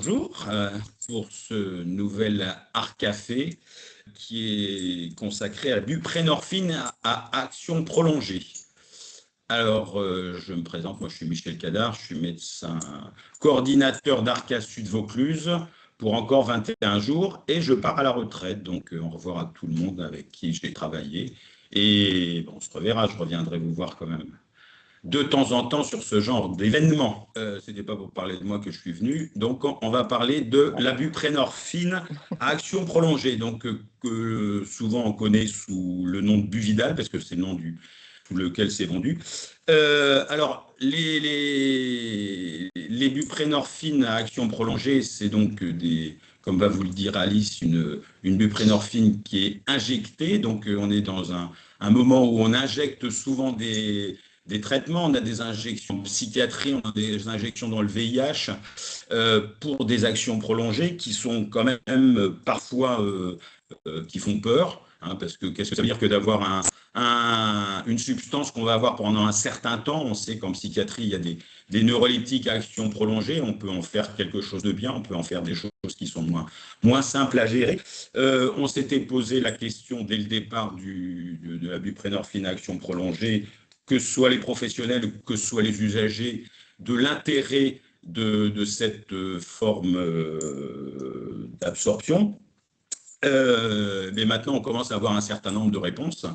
Bonjour pour ce nouvel Art Café qui est consacré à la buprenorphine à action prolongée. Alors, je me présente, moi je suis Michel Cadar, je suis médecin coordinateur d'Arca Sud Vaucluse pour encore 21 jours et je pars à la retraite. Donc, au revoir à tout le monde avec qui j'ai travaillé. Et bon, on se reverra, je reviendrai vous voir quand même de temps en temps sur ce genre d'événement. Ce n'était pas pour parler de moi que je suis venu. Donc, on va parler de la buprenorphine à action prolongée, donc que souvent on connaît sous le nom de Buvidal, parce que c'est le nom sous lequel c'est vendu. Alors, les buprenorphines à action prolongée, c'est donc comme va vous le dire Alice, une buprenorphine qui est injectée. Donc, on est dans un moment où on injecte souvent des traitements, on a des injections en psychiatrie, on a des injections dans le VIH pour des actions prolongées qui sont quand même parfois qui font peur, hein, parce que qu'est-ce que ça veut dire que d'avoir une substance qu'on va avoir pendant un certain temps. On sait qu'en psychiatrie, il y a des neuroleptiques à action prolongée, on peut en faire quelque chose de bien, on peut en faire des choses qui sont moins simples à gérer. On s'était posé la question dès le départ de la buprenorphine à action prolongée, que ce soit les professionnels ou que ce soit les usagers, de l'intérêt de cette forme d'absorption. Mais maintenant, on commence à avoir un certain nombre de réponses.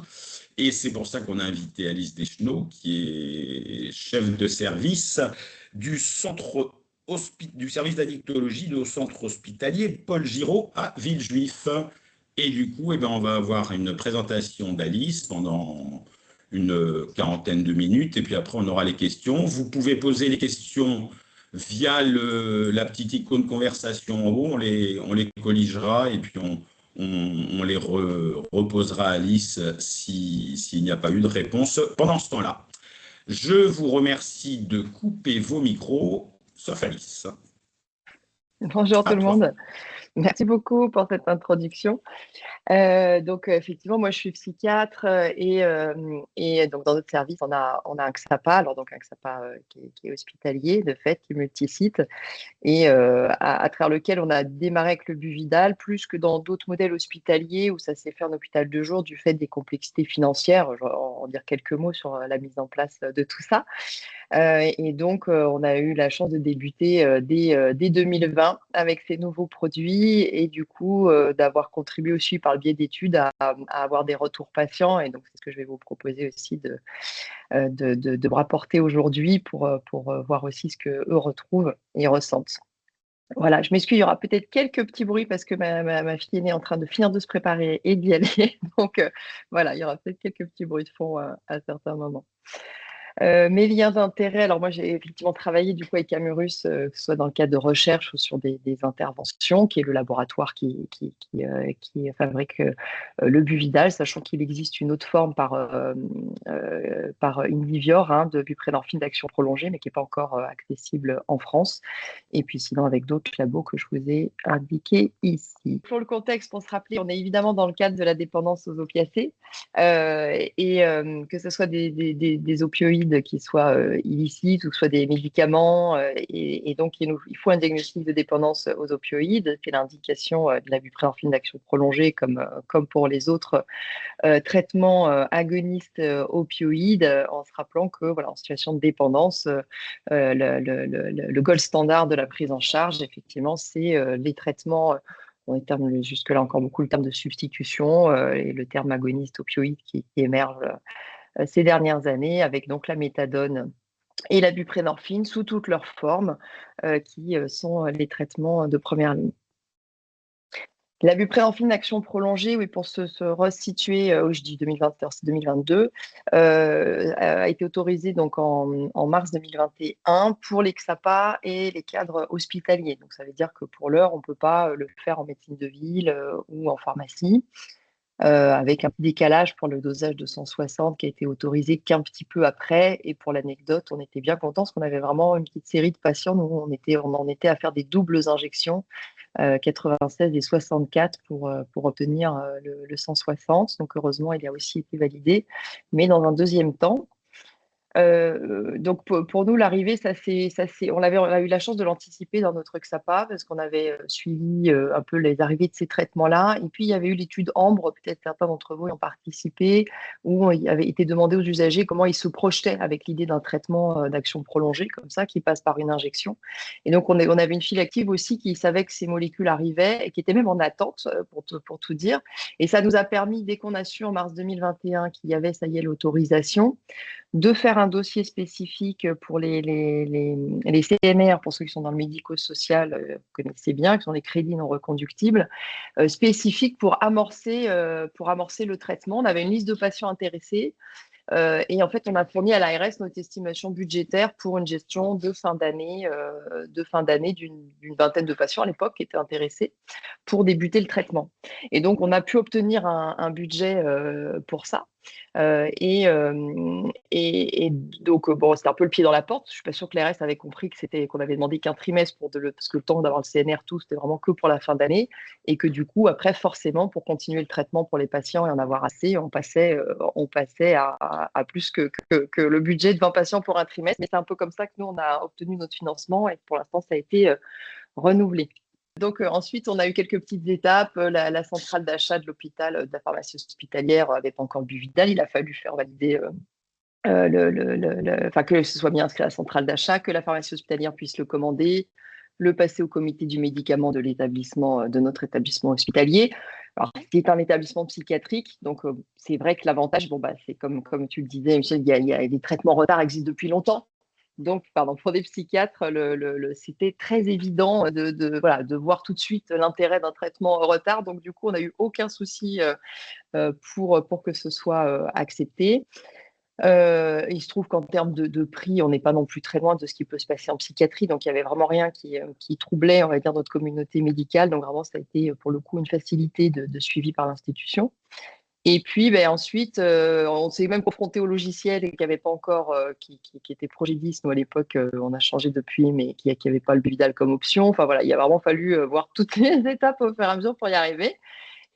Et c'est pour ça qu'on a invité Alice Deschenaux, qui est chef de service du service d'addictologie au centre hospitalier Paul Giraud à Villejuif. Et du coup, on va avoir une présentation d'Alice pendant une quarantaine de minutes, et puis après on aura les questions. Vous pouvez poser les questions via la petite icône conversation en haut, on les colligera, et puis on les reposera à Alice s'il n'y a pas eu de réponse pendant ce temps-là. Je vous remercie de couper vos micros, sauf Alice. Bonjour tout le monde. Merci beaucoup pour cette introduction. Donc, effectivement, moi, je suis psychiatre et donc dans notre service, on a un XAPA, alors donc un XAPA qui est hospitalier, de fait, qui est multisite et à travers lequel on a démarré avec le Buvidal, plus que dans d'autres modèles hospitaliers où ça s'est fait en hôpital de jour du fait des complexités financières. Je vais en dire quelques mots sur la mise en place de tout ça. Et donc, on a eu la chance de débuter dès 2020 avec ces nouveaux produits et du coup, d'avoir contribué aussi par le biais d'études à avoir des retours patients. Et donc, c'est ce que je vais vous proposer aussi de me rapporter aujourd'hui pour voir aussi ce qu'eux retrouvent et ressentent. Voilà, je m'excuse, il y aura peut-être quelques petits bruits parce que ma fille aînée est en train de finir de se préparer et d'y aller. Donc, voilà, il y aura peut-être quelques petits bruits de fond à certains moments. Mes liens d'intérêt, alors moi j'ai effectivement travaillé du coup avec Camurus, que ce soit dans le cadre de recherche ou sur des interventions, qui est le laboratoire qui fabrique le Buvidal, sachant qu'il existe une autre forme par Indivior, de buprenorphine d'action prolongée, mais qui n'est pas encore accessible en France. Et puis sinon avec d'autres labos que je vous ai indiqués ici. Pour le contexte, pour se rappeler, on est évidemment dans le cadre de la dépendance aux opiacés, que ce soit des opioïdes qui soient illicites ou que ce soit des médicaments. Et donc, il faut un diagnostic de dépendance aux opioïdes. C'est l'indication de la buprenorphine d'action prolongée, comme pour les autres traitements agonistes opioïdes, en se rappelant que, voilà, en situation de dépendance, le gold standard de la prise en charge, effectivement, c'est les traitements. On terme jusque-là encore beaucoup le terme de substitution et le terme agoniste opioïde qui émerge ces dernières années, avec donc la méthadone et la buprenorphine sous toutes leurs formes, qui sont les traitements de première ligne. La buprenorphine d'action prolongée, oui, pour se resituer, je dis 2021, c'est 2022, a été autorisée donc en mars 2021 pour les XAPA et les cadres hospitaliers. Donc ça veut dire que pour l'heure, on ne peut pas le faire en médecine de ville ou en pharmacie. Avec un petit décalage pour le dosage de 160 qui a été autorisé qu'un petit peu après. Et pour l'anecdote, on était bien contents parce qu'on avait vraiment une petite série de patients. Nous, on en était à faire des doubles injections, 96 et 64 pour obtenir le 160. Donc heureusement, il a aussi été validé. Mais dans un deuxième temps, Donc pour nous, l'arrivée, on a eu la chance de l'anticiper dans notre XAPA parce qu'on avait suivi un peu les arrivées de ces traitements-là. Et puis, il y avait eu l'étude Ambre, peut-être certains d'entre vous y ont participé, où il avait été demandé aux usagers comment ils se projetaient avec l'idée d'un traitement d'action prolongée, comme ça, qui passe par une injection. Et donc, on avait une file active aussi qui savait que ces molécules arrivaient et qui était même en attente, pour tout dire. Et ça nous a permis, dès qu'on a su en mars 2021 qu'il y avait, ça y est, l'autorisation, de faire un dossier spécifique pour les CNR, pour ceux qui sont dans le médico-social, vous connaissez bien, qui sont les crédits non reconductibles, spécifiques pour amorcer le traitement. On avait une liste de patients intéressés. Et en fait, on a fourni à l'ARS notre estimation budgétaire pour une gestion de fin d'année d'une vingtaine de patients à l'époque qui étaient intéressés pour débuter le traitement. Et donc, on a pu obtenir un budget pour ça. Et donc, bon, c'était un peu le pied dans la porte. Je ne suis pas sûre que l'ARS avait compris qu'on avait demandé qu'un trimestre parce que le temps d'avoir le CNR, tout, c'était vraiment que pour la fin d'année. Et que du coup, après, forcément, pour continuer le traitement pour les patients et en avoir assez, on passait à plus que le budget de 20 patients pour un trimestre. Mais c'est un peu comme ça que nous, on a obtenu notre financement et pour l'instant, ça a été renouvelé. Donc ensuite, on a eu quelques petites étapes. La centrale d'achat de l'hôpital, de la pharmacie hospitalière, n'avait pas encore le Buvidal. Il a fallu faire valider que ce soit bien inscrit à la centrale d'achat, que la pharmacie hospitalière puisse le commander, le passer au comité du médicament de l'établissement, de notre établissement hospitalier. Alors, c'est un établissement psychiatrique, donc c'est vrai que l'avantage, c'est comme tu le disais, Michel, les traitements en retard existent depuis longtemps. Donc, pour des psychiatres, c'était très évident de voir tout de suite l'intérêt d'un traitement en retard. Donc, du coup, on n'a eu aucun souci pour que ce soit accepté. Il se trouve qu'en termes de prix, on n'est pas non plus très loin de ce qui peut se passer en psychiatrie. Donc, il n'y avait vraiment rien qui troublait, on va dire, notre communauté médicale. Donc, vraiment, ça a été pour le coup une facilité de suivi par l'institution. Et puis ensuite, on s'est même confronté au logiciel qui n'avait pas encore, qui était Progedis. Nous, à l'époque, on a changé depuis, mais qui n'avait pas le Buvidal comme option. Enfin voilà, il a vraiment fallu voir toutes les étapes au fur et à mesure pour y arriver.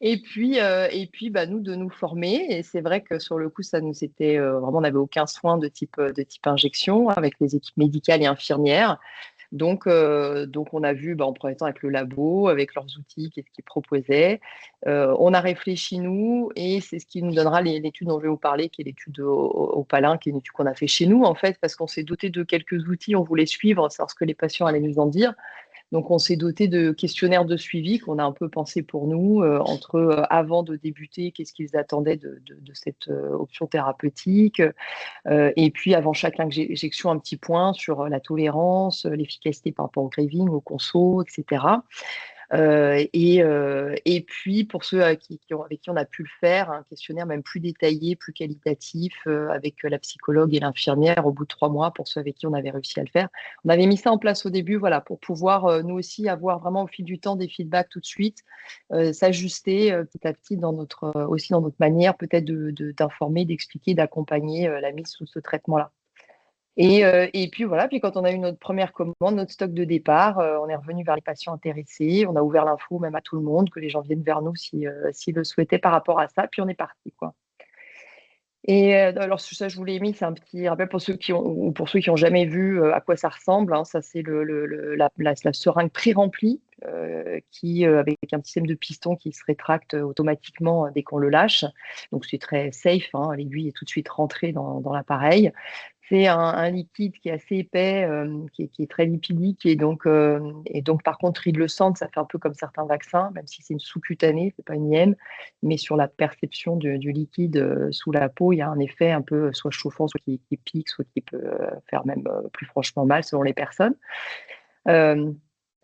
Et puis nous, de nous former. Et c'est vrai que sur le coup, ça nous était vraiment, on n'avait aucun soin de type injection avec les équipes médicales et infirmières. Donc, on a vu, en premier temps, avec le labo, avec leurs outils, qu'est-ce qu'ils proposaient. On a réfléchi, nous, et c'est ce qui nous donnera l'étude dont je vais vous parler, qui est l'étude au Palin, qui est une étude qu'on a fait chez nous, en fait, parce qu'on s'est doté de quelques outils, on voulait suivre, savoir ce que les patients allaient nous en dire. Donc, on s'est doté de questionnaires de suivi qu'on a un peu pensé pour nous, avant de débuter, qu'est-ce qu'ils attendaient de cette option thérapeutique, et puis avant chaque injection, un petit point sur la tolérance, l'efficacité par rapport au craving, au conso, etc. Et puis, pour ceux avec qui on a pu le faire, un questionnaire même plus détaillé, plus qualitatif, avec la psychologue et l'infirmière au bout de 3 mois, pour ceux avec qui on avait réussi à le faire. On avait mis ça en place au début, voilà, pour pouvoir nous aussi avoir vraiment au fil du temps des feedbacks tout de suite, s'ajuster petit à petit aussi dans notre manière peut-être d'informer, d'expliquer, d'accompagner la mise sous ce traitement-là. Et puis voilà, puis quand on a eu notre première commande, notre stock de départ, on est revenu vers les patients intéressés, on a ouvert l'info même à tout le monde, que les gens viennent vers nous s'ils le souhaitaient par rapport à ça, puis on est parti, quoi. Et alors ça, je vous l'ai mis, c'est un petit rappel pour ceux qui ont jamais vu à quoi ça ressemble, hein. Ça, c'est la seringue pré-remplie, avec un petit système de piston qui se rétracte automatiquement dès qu'on le lâche. Donc c'est très safe, hein, l'aiguille est tout de suite rentrée dans l'appareil. C'est un liquide qui est assez épais, qui est très lipidique, et donc par contre ils le sentent, ça fait un peu comme certains vaccins, même si c'est une sous-cutanée, c'est pas une IM, mais sur la perception du liquide sous la peau, il y a un effet un peu soit chauffant, soit qui pique, soit qui peut faire même plus franchement mal selon les personnes.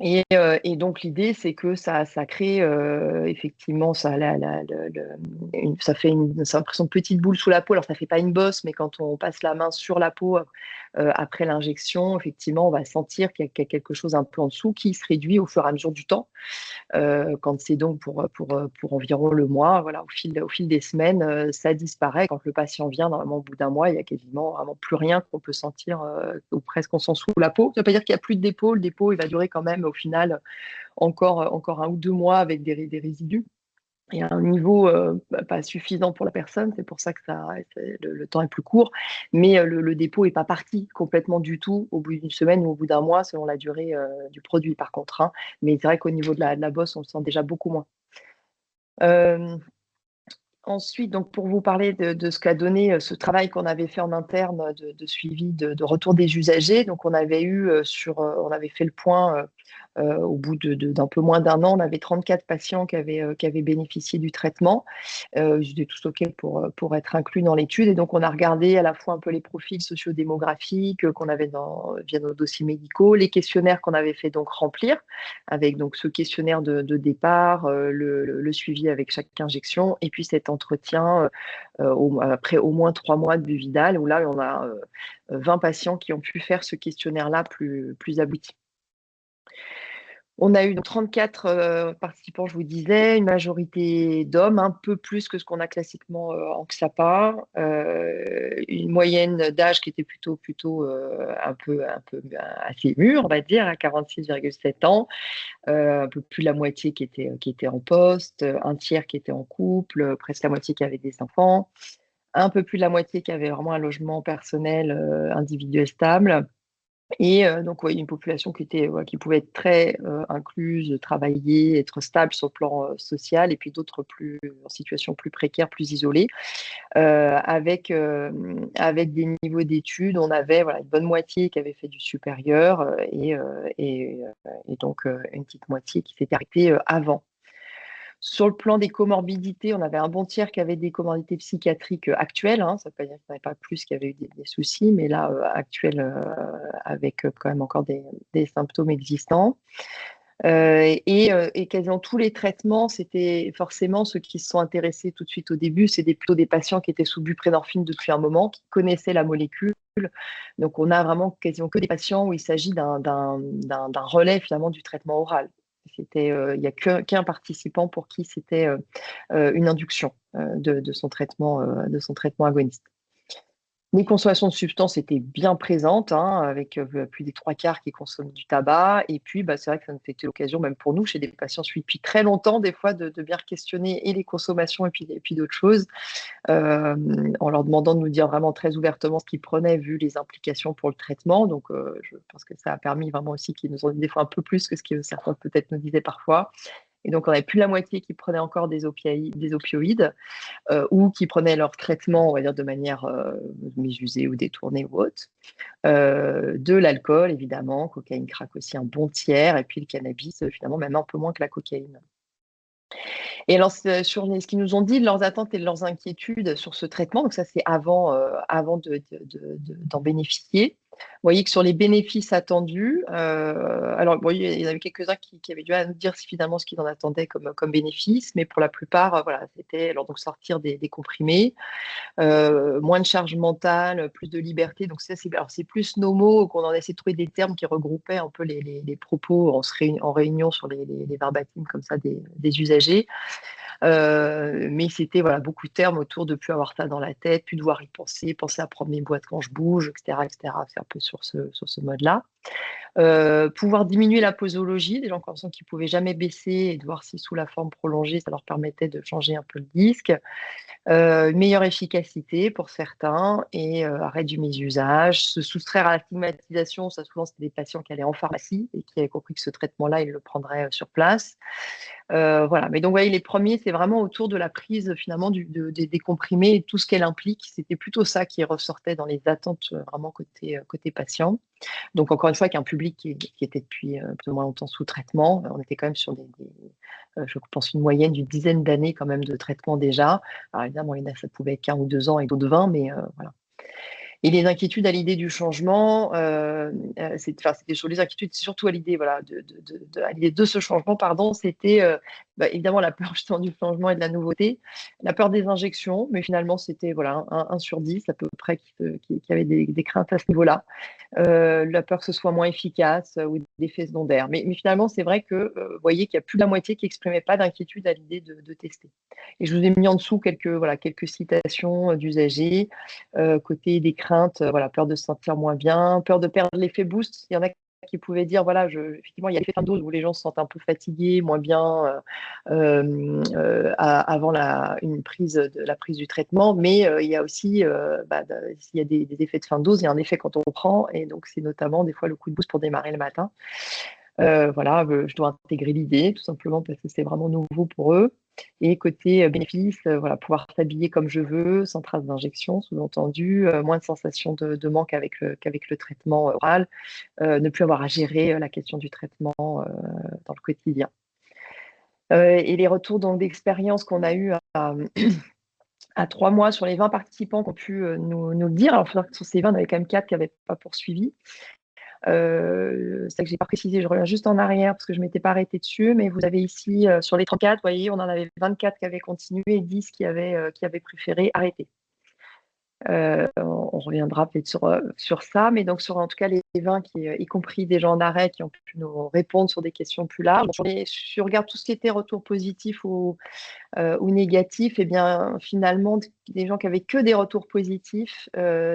Et donc l'idée, c'est que ça crée effectivement ça fait une impression de petite boule sous la peau. Alors ça fait pas une bosse, mais quand on passe la main sur la peau après l'injection, effectivement, on va sentir qu'il y a quelque chose un peu en dessous qui se réduit au fur et à mesure du temps. Quand c'est donc pour environ le mois, voilà, au fil des semaines, ça disparaît. Quand le patient vient, normalement au bout d'un mois, il y a quasiment vraiment plus rien qu'on peut sentir, ou presque on sent sous la peau. Ça ne veut pas dire qu'il n'y a plus de dépôt. Le dépôt, il va durer quand même au final encore 1 ou 2 mois avec des résidus. et à un niveau pas suffisant pour la personne. C'est pour ça que le temps est plus court. Mais le dépôt n'est pas parti complètement du tout au bout d'une semaine ou au bout d'un mois, selon la durée du produit, par contre. Hein. Mais c'est vrai qu'au niveau de la bosse, on le sent déjà beaucoup moins. Ensuite, donc pour vous parler de ce qu'a donné ce travail qu'on avait fait en interne de suivi de retour des usagers, donc on avait on avait fait le point au bout d'un peu moins d'un an, on avait 34 patients qui avaient bénéficié du traitement. Ils étaient tous OK pour être inclus dans l'étude. Et donc, on a regardé à la fois un peu les profils sociodémographiques qu'on avait via nos dossiers médicaux, les questionnaires qu'on avait fait donc remplir, avec donc ce questionnaire de départ, le suivi avec chaque injection, et puis cet entretien après au moins 3 mois de Buvidal, où là, on a 20 patients qui ont pu faire ce questionnaire-là plus abouti. On a eu donc 34 participants, je vous disais, une majorité d'hommes, un peu plus que ce qu'on a classiquement en XAPA, une moyenne d'âge qui était plutôt un peu assez mûre, on va dire, à 46,7 ans, un peu plus de la moitié qui était en poste, un tiers qui était en couple, presque la moitié qui avait des enfants, un peu plus de la moitié qui avait vraiment un logement personnel individuel stable. Et donc, oui, une population qui pouvait être très incluse, travailler, être stable sur le plan social, et puis d'autres en situation plus précaire, plus isolée, avec des niveaux d'études. On avait une bonne moitié qui avait fait du supérieur et donc une petite moitié qui s'était arrêtée avant. Sur le plan des comorbidités, on avait un bon tiers qui avait des comorbidités psychiatriques actuelles. Hein, ça ne veut pas dire qu'il n'y en avait pas plus qui avaient eu des soucis, mais là, actuelles, avec quand même encore des symptômes existants. Et quasiment tous les traitements, c'était forcément ceux qui se sont intéressés tout de suite au début, c'est plutôt des patients qui étaient sous buprenorphine depuis un moment, qui connaissaient la molécule. Donc, on a vraiment quasiment que des patients où il s'agit d'un relais finalement du traitement oral. Il n'y a qu'un participant pour qui c'était une induction de son traitement agoniste. Les consommations de substances étaient bien présentes, hein, avec plus des 3/4 qui consomment du tabac. Et puis, c'est vrai que ça nous fait l'occasion, même pour nous, chez des patients suivis depuis très longtemps, des fois, de bien questionner et les consommations et puis d'autres choses, en leur demandant de nous dire vraiment très ouvertement ce qu'ils prenaient, vu les implications pour le traitement. Donc, je pense que ça a permis vraiment aussi qu'ils nous ont dit des fois un peu plus que ce que certains peut-être nous disaient parfois. Et donc, on avait plus la moitié qui prenaient encore des opioïdes. Ou qui prenaient leur traitement, on va dire, de manière mésusée ou détournée ou autre. De l'alcool, évidemment, cocaïne, crack aussi, un bon tiers, et puis le cannabis, finalement, même un peu moins que la cocaïne. Et alors, sur ce qu'ils nous ont dit de leurs attentes et de leurs inquiétudes sur ce traitement, donc ça, c'est avant d'en bénéficier. Vous voyez que sur les bénéfices attendus, alors bon, il y en avait quelques-uns qui avaient dû nous dire finalement ce qu'ils en attendaient comme bénéfices, mais pour la plupart, voilà, c'était alors donc sortir des comprimés, moins de charge mentale, plus de liberté. Donc ça, c'est plus nos mots qu'on en a essayé de trouver des termes qui regroupaient un peu les propos en réunion sur les verbatims comme ça des usagers. Mais c'était beaucoup de termes autour de plus avoir ça dans la tête, plus devoir y penser à prendre mes boîtes quand je bouge, etc., etc. C'est un peu sur ce mode-là. Pouvoir diminuer la posologie, des gens qui ne pouvaient jamais baisser et de voir si sous la forme prolongée, ça leur permettait de changer un peu le disque. Meilleure efficacité pour certains et arrêt du mésusage, se soustraire à la stigmatisation. Ça, souvent, c'était des patients qui allaient en pharmacie et qui avaient compris que ce traitement-là, ils le prendraient sur place. Voilà. Mais donc, vous voyez, les premiers, c'est vraiment autour de la prise finalement des comprimés et tout ce qu'elle implique. C'était plutôt ça qui ressortait dans les attentes vraiment côté patient. Donc, encore une fois, avec un public qui était depuis plus ou moins longtemps sous traitement. On était quand même sur je pense, une moyenne d'une dizaine d'années quand même de traitement déjà. Alors évidemment, ça pouvait être 1 ou 2 ans et d'autres 20, mais voilà. Et les inquiétudes à l'idée du changement, c'était sur les inquiétudes, surtout à l'idée à l'idée de ce changement, pardon, c'était évidemment la peur justement du changement et de la nouveauté, la peur des injections, mais finalement c'était 1 sur 10 à peu près qui avait des craintes à ce niveau-là. La peur que ce soit moins efficace ou des effets secondaires. Mais finalement, c'est vrai que vous voyez qu'il y a plus de la moitié qui n'exprimait pas d'inquiétude à l'idée de tester. Et je vous ai mis en dessous quelques citations d'usagers, côté des craintes, peur de se sentir moins bien, peur de perdre l'effet boost. Il y en a qui qui pouvaient dire, voilà, effectivement, il y a l'effet fin de dose où les gens se sentent un peu fatigués, moins bien avant la prise du traitement, mais il y a aussi, s'il y a des effets de fin de dose, il y a un effet quand on prend, et donc c'est notamment des fois le coup de boost pour démarrer le matin. Voilà, je dois intégrer l'idée, tout simplement parce que c'est vraiment nouveau pour eux. Et côté bénéfice, voilà, pouvoir s'habiller comme je veux, sans trace d'injection, sous-entendu, moins de sensation de manque qu'avec le traitement oral, ne plus avoir à gérer la question du traitement dans le quotidien. Et les retours d'expérience qu'on a eu à 3 mois sur les 20 participants qui ont pu nous le dire. Alors, il faut savoir que sur ces 20, il y en avait quand même 4 qui n'avaient pas poursuivi. C'est ça que j'ai pas précisé, je reviens juste en arrière parce que je m'étais pas arrêtée dessus, mais vous avez ici, sur les 34, vous voyez, on en avait 24 qui avaient continué et 10 qui avaient préféré arrêter. On reviendra peut-être sur ça, mais donc sur en tout cas les 20, y compris des gens en arrêt, qui ont pu nous répondre sur des questions plus larges. Si on regarde tout ce qui était retour positif ou négatif, et bien finalement, des gens qui avaient que des retours positifs,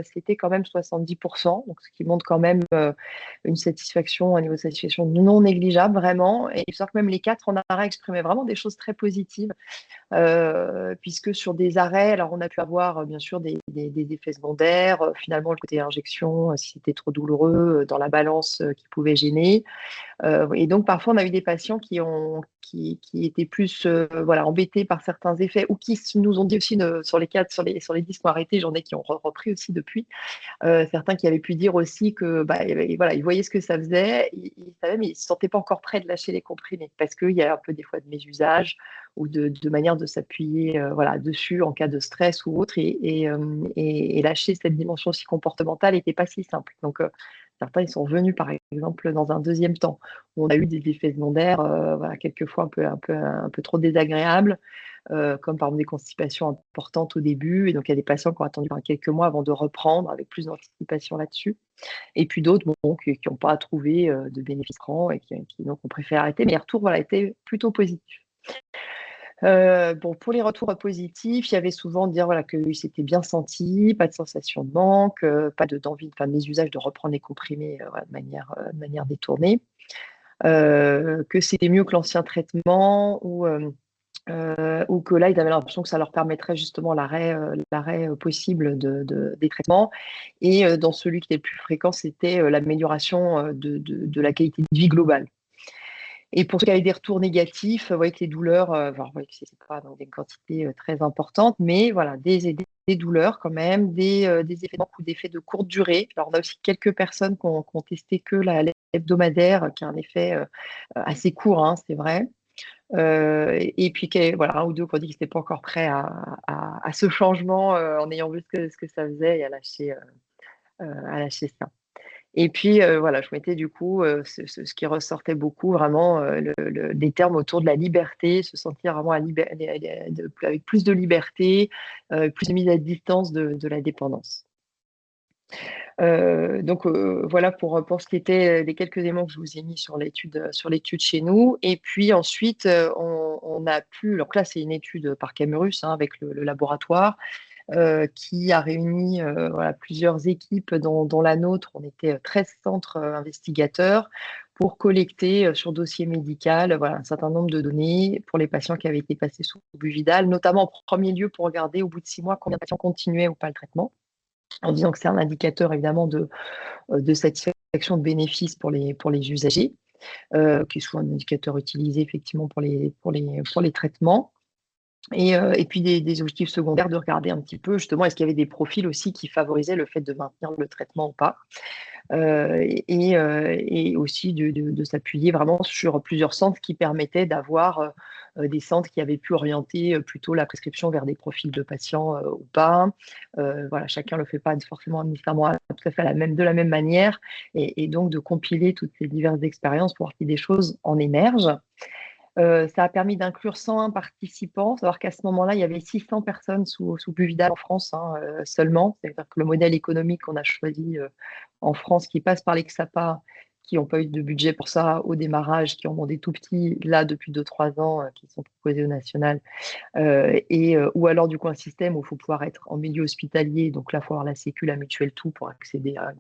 c'était quand même 70%, donc ce qui montre quand même une satisfaction, un niveau de satisfaction non négligeable, vraiment. Et il faut que même les 4 en arrêt exprimaient vraiment des choses très positives, puisque sur des arrêts, alors on a pu avoir bien sûr des effets secondaires, finalement le côté injection, si c'était trop douloureux, dans la balance qui pouvait gêner. Et donc parfois on a eu des patients qui étaient plus voilà, embêtés par certains effets, ou qui nous ont dit aussi sur les 4, sur les 10 qui ont arrêté, j'en ai qui ont repris aussi depuis. Certains qui avaient pu dire aussi que voilà, ils voyaient ce que ça faisait, ils savaient, mais ils ne se sentaient pas encore prêts de lâcher les comprimés, parce qu'il y a un peu des fois de mésusage ou de manière de s'appuyer voilà, dessus en cas de stress ou autre, et lâcher cette dimension aussi comportementale n'était pas si simple. Donc certains, ils sont revenus, par exemple, dans un deuxième temps, où on a eu des effets secondaires, voilà, quelquefois un peu trop désagréables, comme par exemple des constipations importantes au début. Et donc, il y a des patients qui ont attendu quelques mois avant de reprendre, avec plus d'anticipation là-dessus. Et puis d'autres qui n'ont pas trouvé de bénéfice grand et qui donc, ont préféré arrêter. Mais les retours voilà, étaient plutôt positifs. Pour les retours positifs, il y avait souvent dire voilà, qu'ils s'étaient bien sentis, pas de sensation de manque, pas d'envie, de mésusage de reprendre les comprimés voilà, de manière détournée, que c'était mieux que l'ancien traitement, ou que là, ils avaient l'impression que ça leur permettrait justement l'arrêt possible des traitements. Et dans celui qui était le plus fréquent, c'était l'amélioration de la qualité de vie globale. Et pour ceux qui avaient des retours négatifs, vous voyez que les douleurs, vous voyez que ce n'est pas dans des quantités très importantes, mais voilà, des douleurs quand même, des effets de manque ou des effets de courte durée. Alors, on a aussi quelques personnes qui ont testé que l'hebdomadaire, qui a un effet assez court, hein, c'est vrai. Et puis, voilà, un ou deux qui ont dit qu'ils n'étaient pas encore prêts à ce changement en ayant vu ce que ça faisait, et à lâcher ça. Et puis, voilà, je mettais du coup ce qui ressortait beaucoup, vraiment des termes autour de la liberté, se sentir vraiment avec plus de liberté, plus de mise à distance de la dépendance. Donc voilà pour ce qui était les quelques éléments que je vous ai mis sur l'étude chez nous. Et puis ensuite, on a pu, alors là c'est une étude par Camurus, hein, avec le laboratoire, qui a réuni voilà, plusieurs équipes, dont la nôtre. On était 13 centres investigateurs pour collecter sur dossier médical voilà, un certain nombre de données pour les patients qui avaient été passés sous Buvidal, notamment en premier lieu pour regarder au bout de 6 mois combien de patients continuaient ou pas le traitement, en disant que c'est un indicateur évidemment de satisfaction, de bénéfice pour les usagers, qui est souvent un indicateur utilisé effectivement pour les traitements. Et puis des objectifs secondaires, de regarder un petit peu justement est-ce qu'il y avait des profils aussi qui favorisaient le fait de maintenir le traitement ou pas, et aussi de s'appuyer vraiment sur plusieurs centres qui permettaient d'avoir des centres qui avaient pu orienter plutôt la prescription vers des profils de patients ou pas. Voilà, chacun ne le fait pas forcément nécessairement tout à fait de la même manière, et donc de compiler toutes ces diverses expériences pour voir si des choses en émergent. Ça a permis d'inclure 101 participants, savoir qu'à ce moment-là, il y avait 600 personnes sous Buvidal en France, hein, seulement. C'est-à-dire que le modèle économique qu'on a choisi en France, qui passe par l'Exapa, qui n'ont pas eu de budget pour ça au démarrage, qui ont demandé tout petits, là, depuis 2-3 ans, qui sont proposés au national. Ou alors, du coup, un système où il faut pouvoir être en milieu hospitalier. Donc là, il faut avoir la Sécu, la mutuelle, tout pour accéder à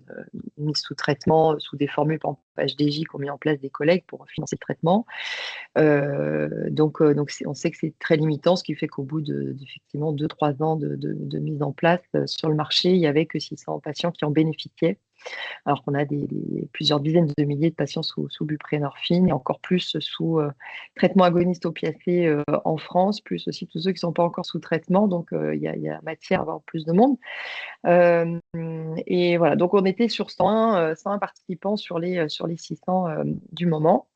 une mise sous traitement, sous des formules, par exemple, HDJ, qu'ont mis en place des collègues pour financer le traitement. Donc on sait que c'est très limitant, ce qui fait qu'au bout d'effectivement 2-3 ans de mise en place sur le marché, il n'y avait que 600 patients qui en bénéficiaient, alors qu'on a plusieurs dizaines de milliers de patients sous buprenorphine et encore plus sous traitement agoniste opiacé en France, plus aussi tous ceux qui ne sont pas encore sous traitement. Donc, il y a matière à avoir plus de monde. Et voilà, donc on était sur 101 participants sur les 600 du moment.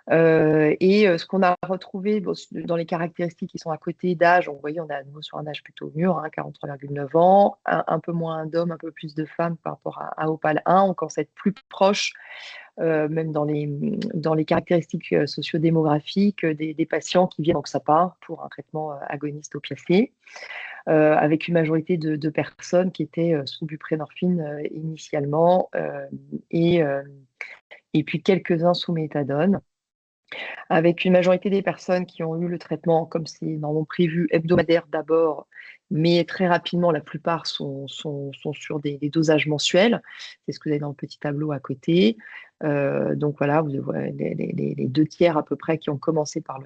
Ce qu'on a retrouvé dans les caractéristiques qui sont à côté d'âge, on voyait, on est à nouveau sur un âge plutôt mûr, 43,9 ans, un peu moins d'hommes, un peu plus de femmes par rapport à Opale 1, on commence à être plus proche, même dans les caractéristiques sociodémographiques des patients qui viennent en XAPA pour un traitement agoniste opiacé, avec une majorité de personnes qui étaient sous buprenorphine initialement, et puis quelques-uns sous méthadone, avec une majorité des personnes qui ont eu le traitement, comme c'est normalement prévu, hebdomadaire d'abord, mais très rapidement, la plupart sont sur des dosages mensuels. C'est ce que vous avez dans le petit tableau à côté. Donc voilà, vous voyez les 2 tiers à peu près qui ont commencé par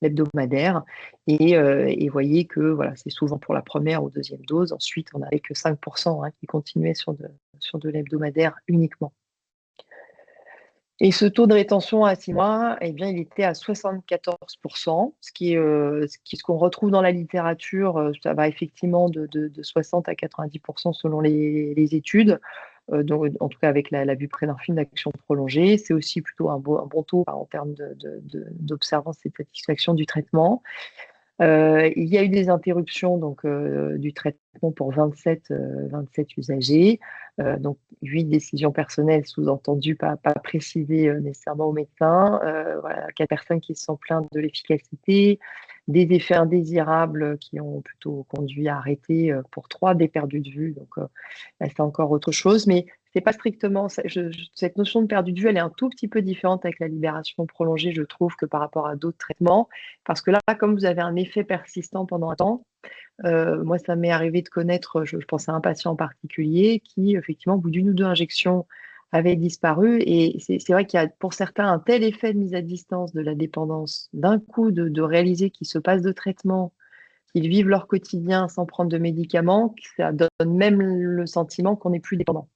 l'hebdomadaire. Et voyez que voilà, c'est souvent pour la première ou deuxième dose. Ensuite, on n'avait que 5% qui continuaient sur de l'hebdomadaire uniquement. Et ce taux de rétention à 6 mois, eh bien, il était à 74%, ce qu'on retrouve dans la littérature. Ça va effectivement de 60 à 90% selon les études, donc, en tout cas avec la buprenorphine d'action prolongée. C'est aussi plutôt un bon taux en termes d'observance et de satisfaction du traitement. Il y a eu des interruptions donc, du traitement pour 27 usagers, donc 8 décisions personnelles, sous-entendu pas précisées nécessairement au médecin. Voilà, 4 personnes qui se sont plaintes de l'efficacité, des effets indésirables qui ont plutôt conduit à arrêter pour 3, des perdus de vue. Donc là, c'est encore autre chose, mais c'est pas strictement cette notion de perdu de vue, elle est un tout petit peu différente avec la libération prolongée, je trouve, que par rapport à d'autres traitements. Parce que là, comme vous avez un effet persistant pendant un temps, moi, ça m'est arrivé de connaître, je pense à un patient en particulier qui, effectivement, au bout d'une ou 2 injections, avait disparu. Et c'est vrai qu'il y a pour certains un tel effet de mise à distance de la dépendance, d'un coup de réaliser qu'ils se passent de traitement, qu'ils vivent leur quotidien sans prendre de médicaments, que ça donne même le sentiment qu'on n'est plus dépendant.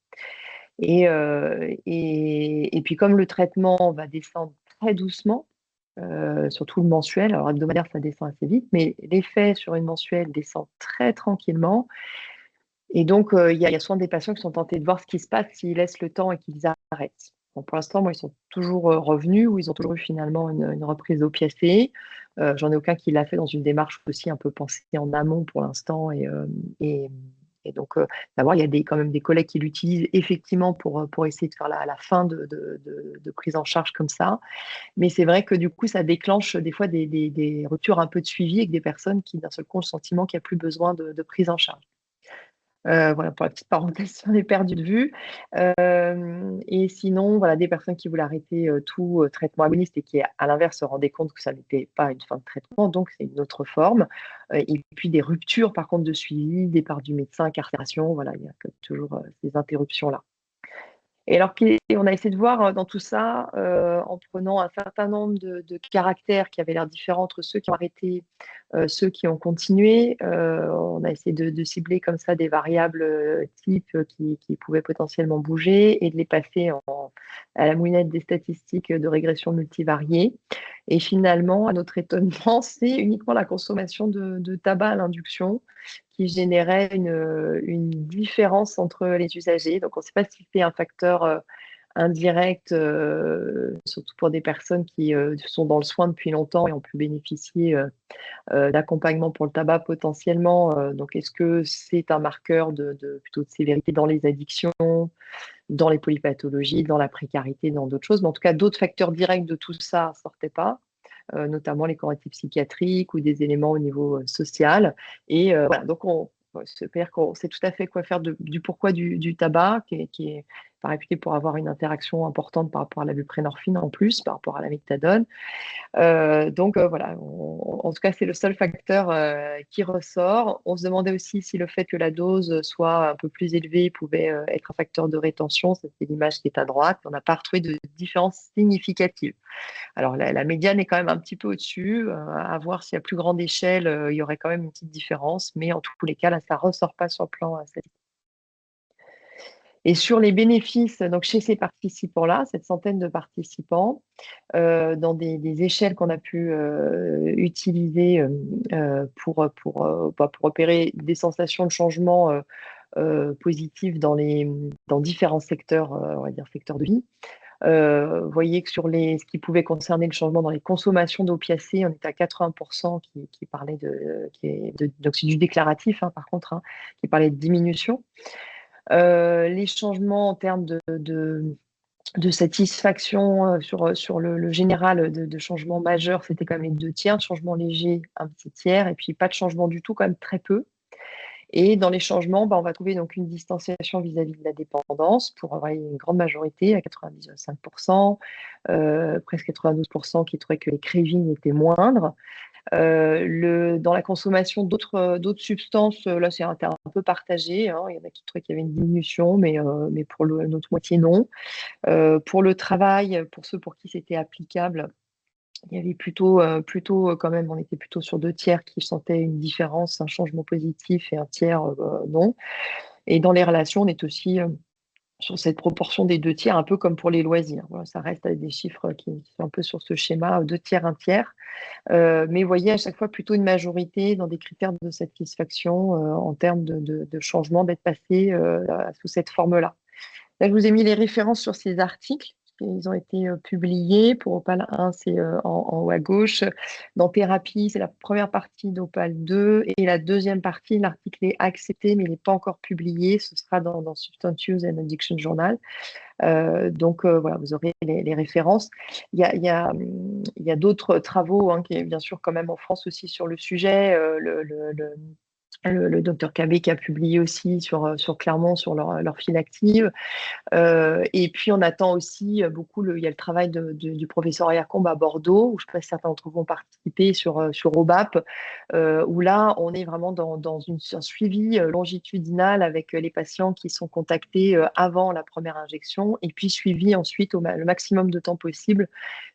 Et puis, comme le traitement va descendre très doucement, surtout le mensuel, alors hebdomadaire, ça descend assez vite, mais l'effet sur une mensuelle descend très tranquillement. Et donc, il y a souvent des patients qui sont tentés de voir ce qui se passe s'ils laissent le temps et qu'ils arrêtent. Bon, pour l'instant, moi, ils sont toujours revenus, ou ils ont toujours eu finalement une reprise opiacée. J'en ai aucun qui l'a fait dans une démarche aussi un peu pensée en amont pour l'instant. Et donc, d'abord, il y a quand même des collègues qui l'utilisent effectivement pour essayer de faire la fin de prise en charge comme ça. Mais c'est vrai que du coup, ça déclenche des fois des ruptures un peu de suivi avec des personnes qui, d'un seul coup, ont le sentiment qu'il n'y a plus besoin de prise en charge. Voilà pour la petite parenthèse sur les perdus de vue. Et sinon, voilà, des personnes qui voulaient arrêter tout traitement agoniste et qui, à l'inverse, se rendaient compte que ça n'était pas une fin de traitement, donc c'est une autre forme. Et puis des ruptures, par contre, de suivi, départ du médecin, incarcération, voilà, il y a toujours ces interruptions-là. Et alors on a essayé de voir dans tout ça, en prenant un certain nombre de caractères qui avaient l'air différents entre ceux qui ont arrêté, ceux qui ont continué. On a essayé de cibler comme ça des variables types qui pouvaient potentiellement bouger et de les passer à la moulinette des statistiques de régression multivariée. Et finalement, à notre étonnement, c'est uniquement la consommation de tabac à l'induction qui générait une différence entre les usagers. Donc, on ne sait pas si c'est un facteur indirect, surtout pour des personnes qui sont dans le soin depuis longtemps et ont pu bénéficier d'accompagnement pour le tabac potentiellement. Donc, est-ce que c'est un marqueur plutôt de sévérité dans les addictions, dans les polypathologies, dans la précarité, dans d'autres choses? Mais en tout cas, d'autres facteurs directs de tout ça ne sortaient pas. Notamment les correctifs psychiatriques ou des éléments au niveau social. Et voilà, donc c'est-à-dire qu'on sait tout à fait quoi faire du pourquoi du tabac, qui est pas réputé pour avoir une interaction importante par rapport à la buprenorphine en plus, par rapport à la méthadone. Donc voilà, en tout cas, c'est le seul facteur qui ressort. On se demandait aussi si le fait que la dose soit un peu plus élevée pouvait être un facteur de rétention. C'est l'image qui est à droite. On n'a pas retrouvé de différence significative. Alors, la médiane est quand même un petit peu au-dessus. À voir si à plus grande échelle, il y aurait quand même une petite différence. Mais en tous les cas, là, ça ne ressort pas sur le plan statistique. Et sur les bénéfices, donc chez ces participants-là, cette centaine de participants, dans des échelles qu'on a pu utiliser pour opérer des sensations de changement positifs dans différents secteurs, on va dire secteurs de vie. Vous voyez que sur ce qui pouvait concerner le changement dans les consommations d'opiacés, on était à 80% qui parlait donc c'est du déclaratif, hein, par contre, hein, qui parlait de diminution. Les changements en termes de satisfaction sur le général de changements majeurs, c'était quand même les 2 tiers, changement léger, un petit tiers, et puis pas de changement du tout, quand même très peu. Et dans les changements, on va trouver donc une distanciation vis-à-vis de la dépendance pour avoir une grande majorité, à 95%, presque 92% qui trouvaient que les cravings étaient moindres. Dans la consommation d'autres substances, là c'est un peu partagé, hein. Il y en a qui trouvaient qu'il y avait une diminution, mais pour l'autre moitié non. Pour le travail, pour ceux pour qui c'était applicable, il y avait plutôt quand même, on était plutôt sur 2 tiers qui sentaient une différence, un changement positif, et un tiers non. Et dans les relations, on est aussi sur cette proportion des 2 tiers, un peu comme pour les loisirs. Voilà, ça reste des chiffres qui sont un peu sur ce schéma, 2 tiers, un tiers. Mais vous voyez à chaque fois plutôt une majorité dans des critères de satisfaction en termes de changement, d'être passé sous cette forme-là. Là, je vous ai mis les références sur ces articles. Ils ont été publiés. Pour Opale 1, c'est en haut à gauche. Dans Thérapie, c'est la première partie d'Opale 2. Et la deuxième partie, l'article est accepté, mais il n'est pas encore publié. Ce sera dans Substance Use and Addiction Journal. Donc voilà, vous aurez les références. Il y a d'autres travaux, hein, qui est bien sûr quand même en France aussi sur le sujet. Le docteur Cabé qui a publié aussi sur Clermont sur leur file active. Et puis, on attend aussi beaucoup, il y a le travail du professeur Ayacombe à Bordeaux, où je sais que certains d'entre vous ont participé sur OBAP, où là, on est vraiment dans un suivi longitudinal avec les patients qui sont contactés avant la première injection, et puis suivis ensuite le maximum de temps possible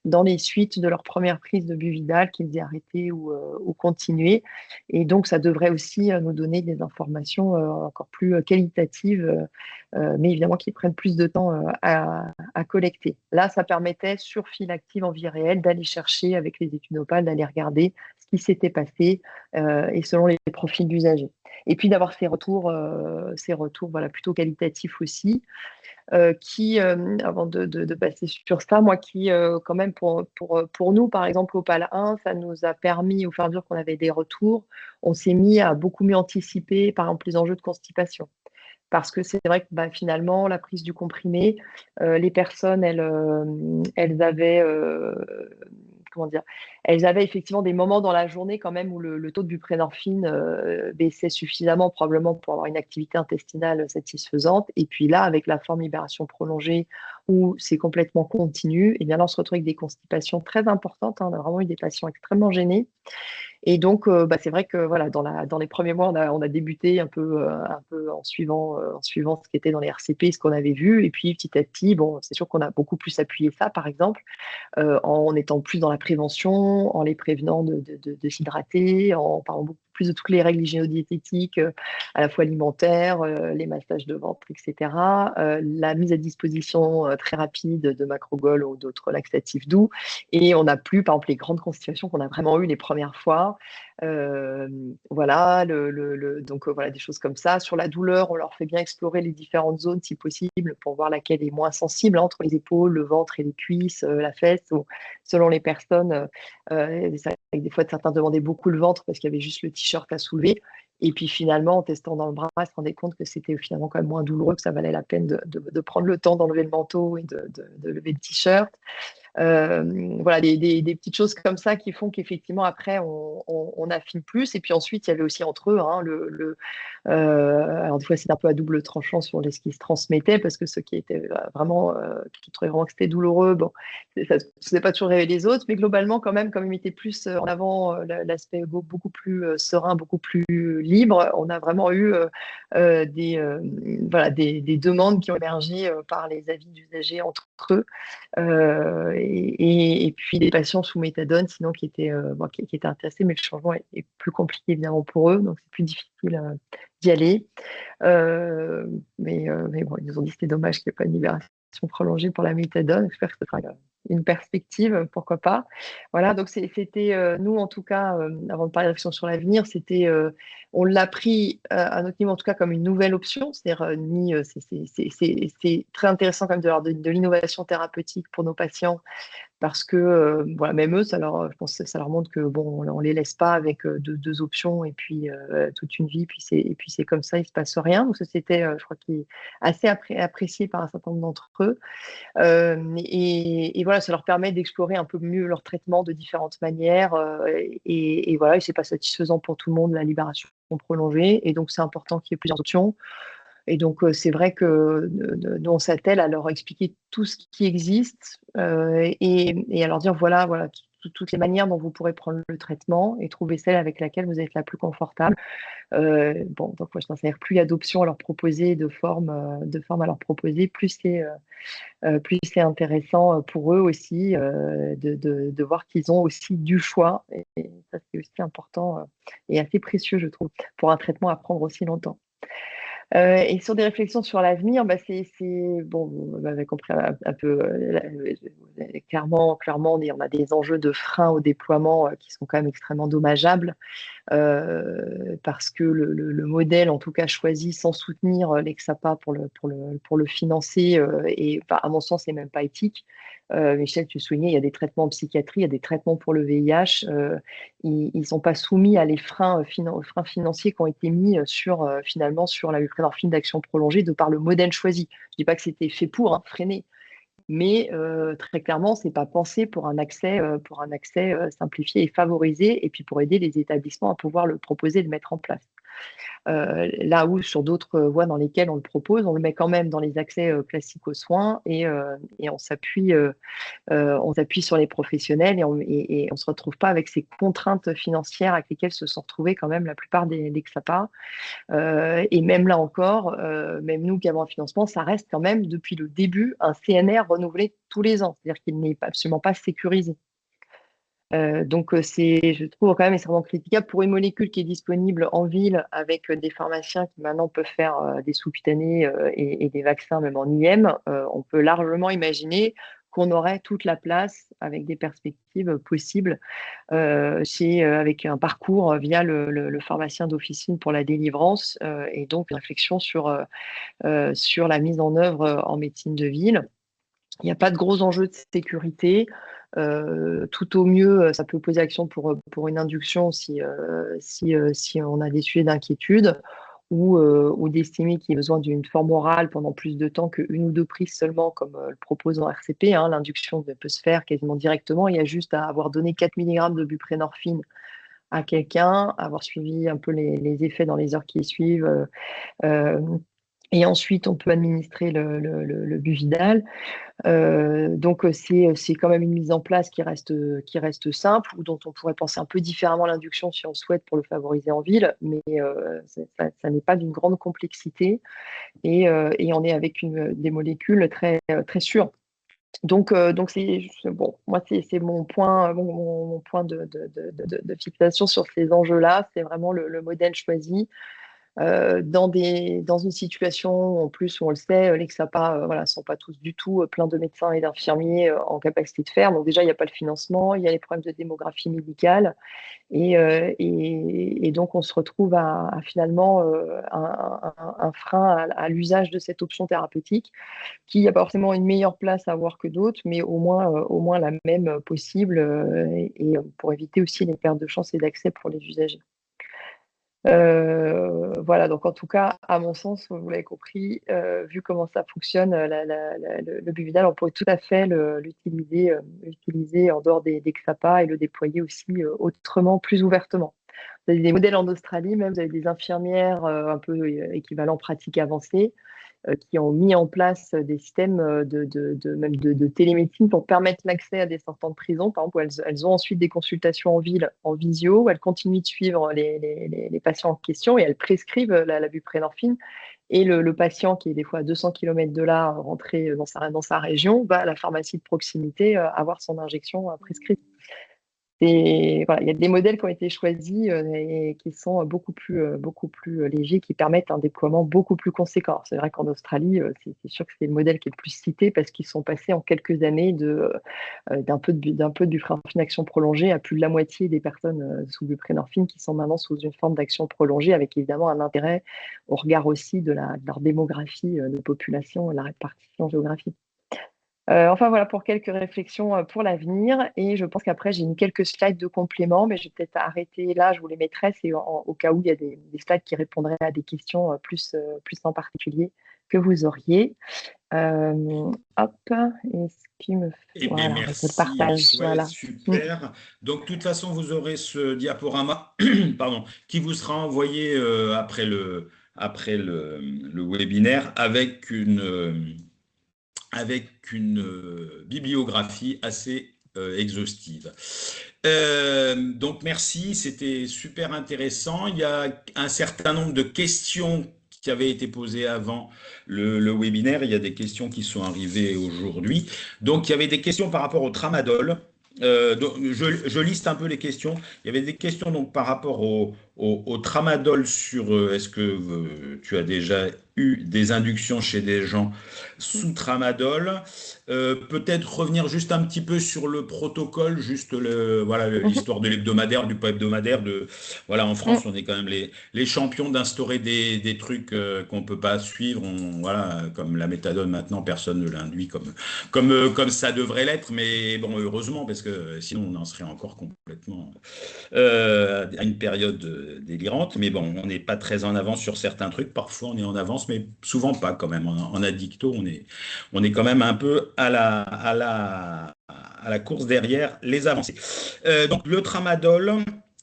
dans les suites de leur première prise de Buvidal, qu'ils aient arrêté ou continué. Et donc, ça devrait aussi nous donner des informations encore plus qualitatives, mais évidemment qui prennent plus de temps à collecter. Là, ça permettait, sur file active en vie réelle, d'aller chercher avec les études Opale, d'aller regarder ce qui s'était passé et selon les profils d'usagers. Et puis d'avoir ces retours voilà, plutôt qualitatifs aussi. Avant de passer sur ça, moi qui, quand même, pour nous, par exemple, Opale 1, ça nous a permis, au fur et à mesure qu'on avait des retours, on s'est mis à beaucoup mieux anticiper, par exemple, les enjeux de constipation. Parce que c'est vrai que finalement, la prise du comprimé, les personnes, elles avaient, comment dire, elles avaient effectivement des moments dans la journée quand même où le taux de buprenorphine baissait suffisamment, probablement pour avoir une activité intestinale satisfaisante. Et puis là, avec la forme libération prolongée, où c'est complètement continu, et bien là, on se retrouve avec des constipations très importantes, hein. On a vraiment eu des patients extrêmement gênés. Et donc, c'est vrai que voilà, dans les premiers mois, on a débuté un peu en suivant ce qui était dans les RCP, ce qu'on avait vu. Et puis, petit à petit, c'est sûr qu'on a beaucoup plus appuyé ça, par exemple, en étant plus dans la prévention, en les prévenant de s'hydrater, en parlant beaucoup plus de toutes les règles hygiéno-diététiques, à la fois alimentaires, les massages de ventre, etc. La mise à disposition très rapide de Macrogol ou d'autres laxatifs doux. Et on n'a plus, par exemple, les grandes constipations qu'on a vraiment eues les premières fois. Voilà, donc voilà, des choses comme ça. Sur la douleur, on leur fait bien explorer les différentes zones, si possible, pour voir laquelle est moins sensible, entre les épaules, le ventre et les cuisses, la fesse, ou, selon les personnes. Des fois, certains demandaient beaucoup le ventre parce qu'il y avait juste le t-shirt à soulever. Et puis finalement, en testant dans le bras, ils se rendaient compte que c'était finalement quand même moins douloureux, que ça valait la peine de prendre le temps d'enlever le manteau et de lever le t-shirt. Voilà, des petites choses comme ça qui font qu'effectivement, après, on affine plus. Et puis ensuite, il y avait aussi entre eux, hein, alors des fois, c'est un peu à double tranchant sur ce qui se transmettait, parce que ceux qui étaient vraiment, qui trouvaient vraiment que c'était douloureux, bon, ça ne faisait pas toujours rêver les autres, mais globalement, quand même, comme ils mettaient plus en avant l'aspect beaucoup plus serein, beaucoup plus libre, on a vraiment eu voilà, des demandes qui ont émergé par les avis d'usagers entre eux, et puis des patients sous méthadone, sinon qui étaient, bon, qui étaient intéressés, mais le changement est plus compliqué évidemment pour eux, donc c'est plus difficile d'y aller. Mais bon, ils nous ont dit que c'était dommage qu'il n'y ait pas une libération prolongée pour la méthadone. J'espère que ce sera une perspective, pourquoi pas. Voilà, donc c'était, nous en tout cas, avant de parler de réflexion sur l'avenir, c'était, on l'a pris à notre niveau en tout cas comme une nouvelle option, c'est-à-dire c'est très intéressant quand même de l'innovation thérapeutique pour nos patients, parce que voilà, même eux, je pense que ça leur montre que bon, on les laisse pas avec deux options et puis toute une vie, et puis c'est comme ça, il se passe rien. Donc ça, c'était, je crois, qui est assez apprécié par un certain nombre d'entre eux. Et voilà, ça leur permet d'explorer un peu mieux leur traitement de différentes manières. Et voilà, et c'est pas satisfaisant pour tout le monde la libération prolongée. Et donc c'est important qu'il y ait plusieurs options. Et donc, c'est vrai que nous, on s'attelle à leur expliquer tout ce qui existe, et à leur dire, voilà, toutes les manières dont vous pourrez prendre le traitement et trouver celle avec laquelle vous êtes la plus confortable. Bon, donc moi, je pense que plus il y a d'options à leur proposer, de formes à leur proposer, plus c'est intéressant pour eux aussi de voir qu'ils ont aussi du choix. Et ça, c'est aussi important et assez précieux, je trouve, pour un traitement à prendre aussi longtemps. Et sur des réflexions sur l'avenir, bah bon, vous avez compris un peu, clairement, on a des enjeux de frein au déploiement qui sont quand même extrêmement dommageables, parce que le modèle, en tout cas choisi sans soutenir l'Exapa pour le financer, et enfin, à mon sens, n'est même pas éthique. Michel, tu soulignais, il y a des traitements en psychiatrie, il y a des traitements pour le VIH. Ils ne sont pas soumis à les freins financiers qui ont été mis finalement sur la buprenorphine d'action prolongée de par le modèle choisi. Je ne dis pas que c'était fait pour freiner, mais très clairement, ce n'est pas pensé pour un accès simplifié et favorisé, et puis pour aider les établissements à pouvoir le proposer et le mettre en place. Là où sur d'autres voies dans lesquelles on le propose, on le met quand même dans les accès classiques aux soins, et on s'appuie sur les professionnels, et on ne se retrouve pas avec ces contraintes financières avec lesquelles se sont retrouvés quand même la plupart des XAPA. Et même là encore, même nous qui avons un financement, ça reste quand même depuis le début un CNR renouvelé tous les ans, c'est-à-dire qu'il n'est absolument pas sécurisé. Donc, je trouve quand même extrêmement critiquable pour une molécule qui est disponible en ville avec des pharmaciens qui maintenant peuvent faire des sous-cutanés et des vaccins même en IM. On peut largement imaginer qu'on aurait toute la place avec des perspectives possibles avec un parcours via le pharmacien d'officine pour la délivrance, et donc une réflexion sur la mise en œuvre en médecine de ville. Il n'y a pas de gros enjeux de sécurité. Tout au mieux, ça peut poser action pour une induction si on a des sujets d'inquiétude, ou d'estimer qu'il y a besoin d'une forme orale pendant plus de temps qu'une ou deux prises seulement, comme le propose en RCP. L'induction peut se faire quasiment directement. Il y a juste à avoir donné 4 mg de buprenorphine à quelqu'un, avoir suivi un peu les effets dans les heures qui suivent. Et ensuite, on peut administrer le Buvidal. Donc, c'est quand même une mise en place qui reste simple, ou dont on pourrait penser un peu différemment l'induction si on le souhaite pour le favoriser en ville, mais ça n'est pas d'une grande complexité, et on est avec des molécules très, très sûres. Donc bon, moi, c'est mon point, mon point de fixation sur ces enjeux-là, c'est vraiment le modèle choisi. Dans une situation en plus où on le sait, les XAPA voilà, sont pas tous du tout pleins de médecins et d'infirmiers en capacité de faire. Donc déjà, il n'y a pas le financement, il y a les problèmes de démographie médicale, et donc on se retrouve à finalement un frein à l'usage de cette option thérapeutique, qui a pas forcément une meilleure place à avoir que d'autres, mais au moins la même possible, et pour éviter aussi les pertes de chance et d'accès pour les usagers. Voilà, donc en tout cas, à mon sens, vous l'avez compris, vu comment ça fonctionne, le Buvidal, on pourrait tout à fait l'utiliser en dehors des XAPA et le déployer aussi autrement, plus ouvertement. Vous avez des modèles en Australie, même, vous avez des infirmières un peu équivalent pratique avancée qui ont mis en place des systèmes même de télémédecine pour permettre l'accès à des sortants de prison. Par exemple, où elles ont ensuite des consultations en ville, en visio, où elles continuent de suivre les patients en question et elles prescrivent la buprenorphine. Et le patient qui est des fois à 200 km de là, rentré dans sa région, va à la pharmacie de proximité avoir son injection prescrite. Voilà, il y a des modèles qui ont été choisis et qui sont beaucoup plus légers, qui permettent un déploiement beaucoup plus conséquent. C'est vrai qu'en Australie, c'est sûr que c'est le modèle qui est le plus cité parce qu'ils sont passés en quelques années d'un peu de buprenorphine action prolongée à plus de la moitié des personnes sous buprenorphine qui sont maintenant sous une forme d'action prolongée, avec évidemment un intérêt au regard aussi de leur démographie de population et la répartition géographique. Enfin voilà pour quelques réflexions pour l'avenir, et je pense qu'après j'ai mis quelques slides de complément, mais je vais peut-être arrêter là, je vous les mettrai, c'est au cas où il y a des slides qui répondraient à des questions plus en particulier que vous auriez. Hop, est-ce qu'il me Eh bien, voilà, je le merci, partage, ouais, voilà. super. Donc, de toute façon, vous aurez ce diaporama, pardon, qui vous sera envoyé après le webinaire avec une bibliographie assez exhaustive. Donc merci, c'était super intéressant. Il y a un certain nombre de questions qui avaient été posées avant le webinaire. Il y a des questions qui sont arrivées aujourd'hui. Donc il y avait des questions par rapport au tramadol. Donc, je liste un peu les questions. Il y avait des questions donc par rapport au tramadol sur est-ce que tu as déjà eu des inductions chez des gens sous tramadol. Peut-être revenir juste un petit peu sur le protocole, juste voilà, l'histoire de l'hebdomadaire, du pas hebdomadaire. Voilà, en France, on est quand même les champions d'instaurer des trucs qu'on ne peut pas suivre. Voilà, comme la méthadone maintenant, personne ne l'induit comme ça devrait l'être. Mais bon, heureusement, parce que sinon, on en serait encore complètement à une période délirante. Mais bon, on n'est pas très en avance sur certains trucs. Parfois, on est en avance, mais souvent pas quand même. En addicto, on est quand même un peu à la course derrière les avancées. Donc, le tramadol.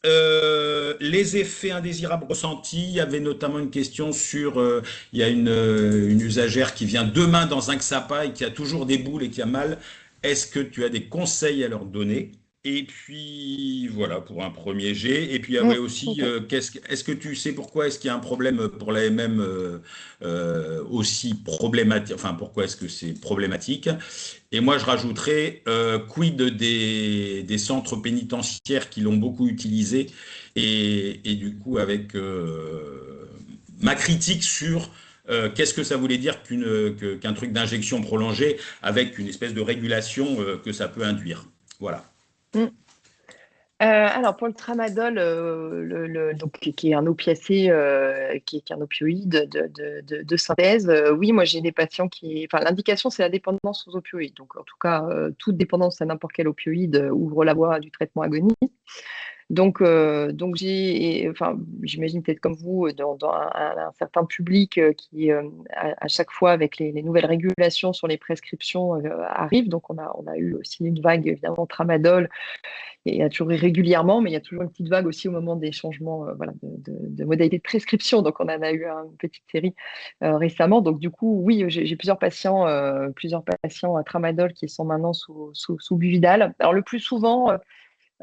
Les effets indésirables ressentis, il y avait notamment une question sur, il y a une usagère qui vient demain dans un XAPA et qui a toujours des boules et qui a mal. Est-ce que tu as des conseils à leur donner? Et puis voilà pour un premier jet. Et puis il y avait aussi, Ok. est-ce que tu sais pourquoi est-ce qu'il y a un problème pour la MM aussi problématique, enfin pourquoi est-ce que c'est problématique? Et moi je rajouterais quid des centres pénitentiaires qui l'ont beaucoup utilisé et du coup avec ma critique sur qu'est-ce que ça voulait dire qu'un truc d'injection prolongée avec une espèce de régulation que ça peut induire. Voilà. Mm. Alors pour le tramadol, donc, qui est un opiacé, qui est un opioïde de synthèse, oui, moi j'ai des patients enfin l'indication c'est la dépendance aux opioïdes. Donc en tout cas, toute dépendance à n'importe quel opioïde ouvre la voie du traitement agoniste. Donc enfin, j'imagine peut-être comme vous, dans un certain public qui, à chaque fois, avec les nouvelles régulations sur les prescriptions, arrive. Donc, on a eu aussi une vague, évidemment, tramadol, et il y a toujours régulièrement, mais il y a toujours une petite vague aussi au moment des changements voilà, de modalité de prescription. Donc, on en a eu une petite série récemment. Donc, du coup, oui, j'ai plusieurs patients à tramadol qui sont maintenant sous Buvidal. Alors, le plus souvent,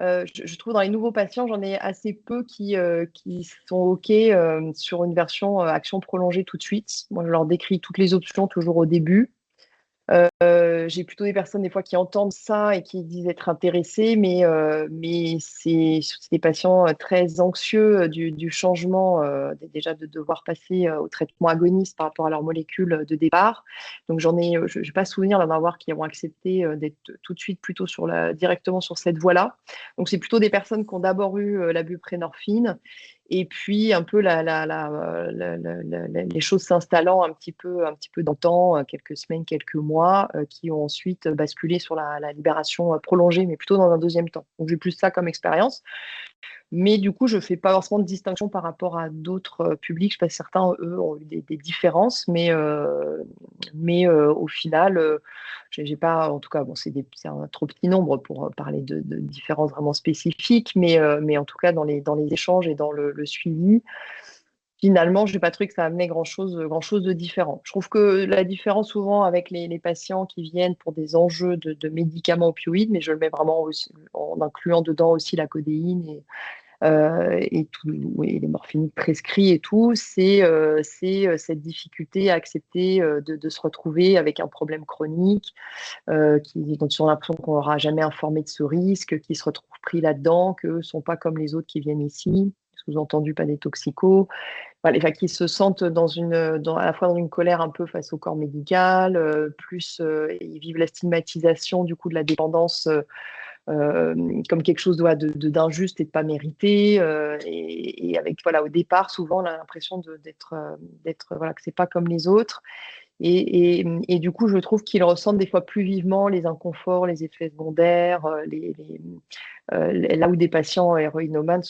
je trouve dans les nouveaux patients, j'en ai assez peu qui sont OK sur une version action prolongée tout de suite. Moi, je leur décris toutes les options toujours au début. J'ai plutôt des personnes des fois qui entendent ça et qui disent être intéressées, mais c'est des patients très anxieux du changement, déjà de devoir passer au traitement agoniste par rapport à leur molécule de départ. Donc je n'ai pas souvenir d'en avoir qui ont accepté d'être tout de suite plutôt directement sur cette voie-là. Donc c'est plutôt des personnes qui ont d'abord eu la buprenorphine, et puis un peu les choses s'installant un petit peu dans le temps, quelques semaines, quelques mois, qui ont ensuite basculé sur la libération prolongée, mais plutôt dans un deuxième temps. Donc j'ai plus ça comme expérience. Mais du coup, je ne fais pas forcément de distinction par rapport à d'autres publics. Je sais pas, certains, eux, ont eu des différences, mais au final, j'ai pas, en tout cas, bon, c'est un trop petit nombre pour parler de différences vraiment spécifiques, mais en tout cas, dans les échanges et dans le suivi, finalement, je n'ai pas trouvé que ça amenait grand-chose de différent. Je trouve que la différence souvent avec les patients qui viennent pour des enjeux de médicaments opioïdes, mais je le mets vraiment aussi, en incluant dedans aussi la codéine et les morphiniques prescrits et tout, c'est cette difficulté à accepter de se retrouver avec un problème chronique, dont ils ont l'impression qu'on leur a jamais informé de ce risque, qui se retrouvent pris là-dedans, qu'eux ne sont pas comme les autres qui viennent ici, sous-entendu pas des toxicos. Voilà, enfin, qui se sentent à la fois dans une colère un peu face au corps médical, plus ils vivent la stigmatisation du coup de la dépendance comme quelque chose d'injuste et de pas mérité, et avec voilà au départ souvent l'impression d'être voilà que c'est pas comme les autres. Et du coup, je trouve qu'ils ressentent des fois plus vivement les inconforts, les effets secondaires, là où des patients héroïnomanes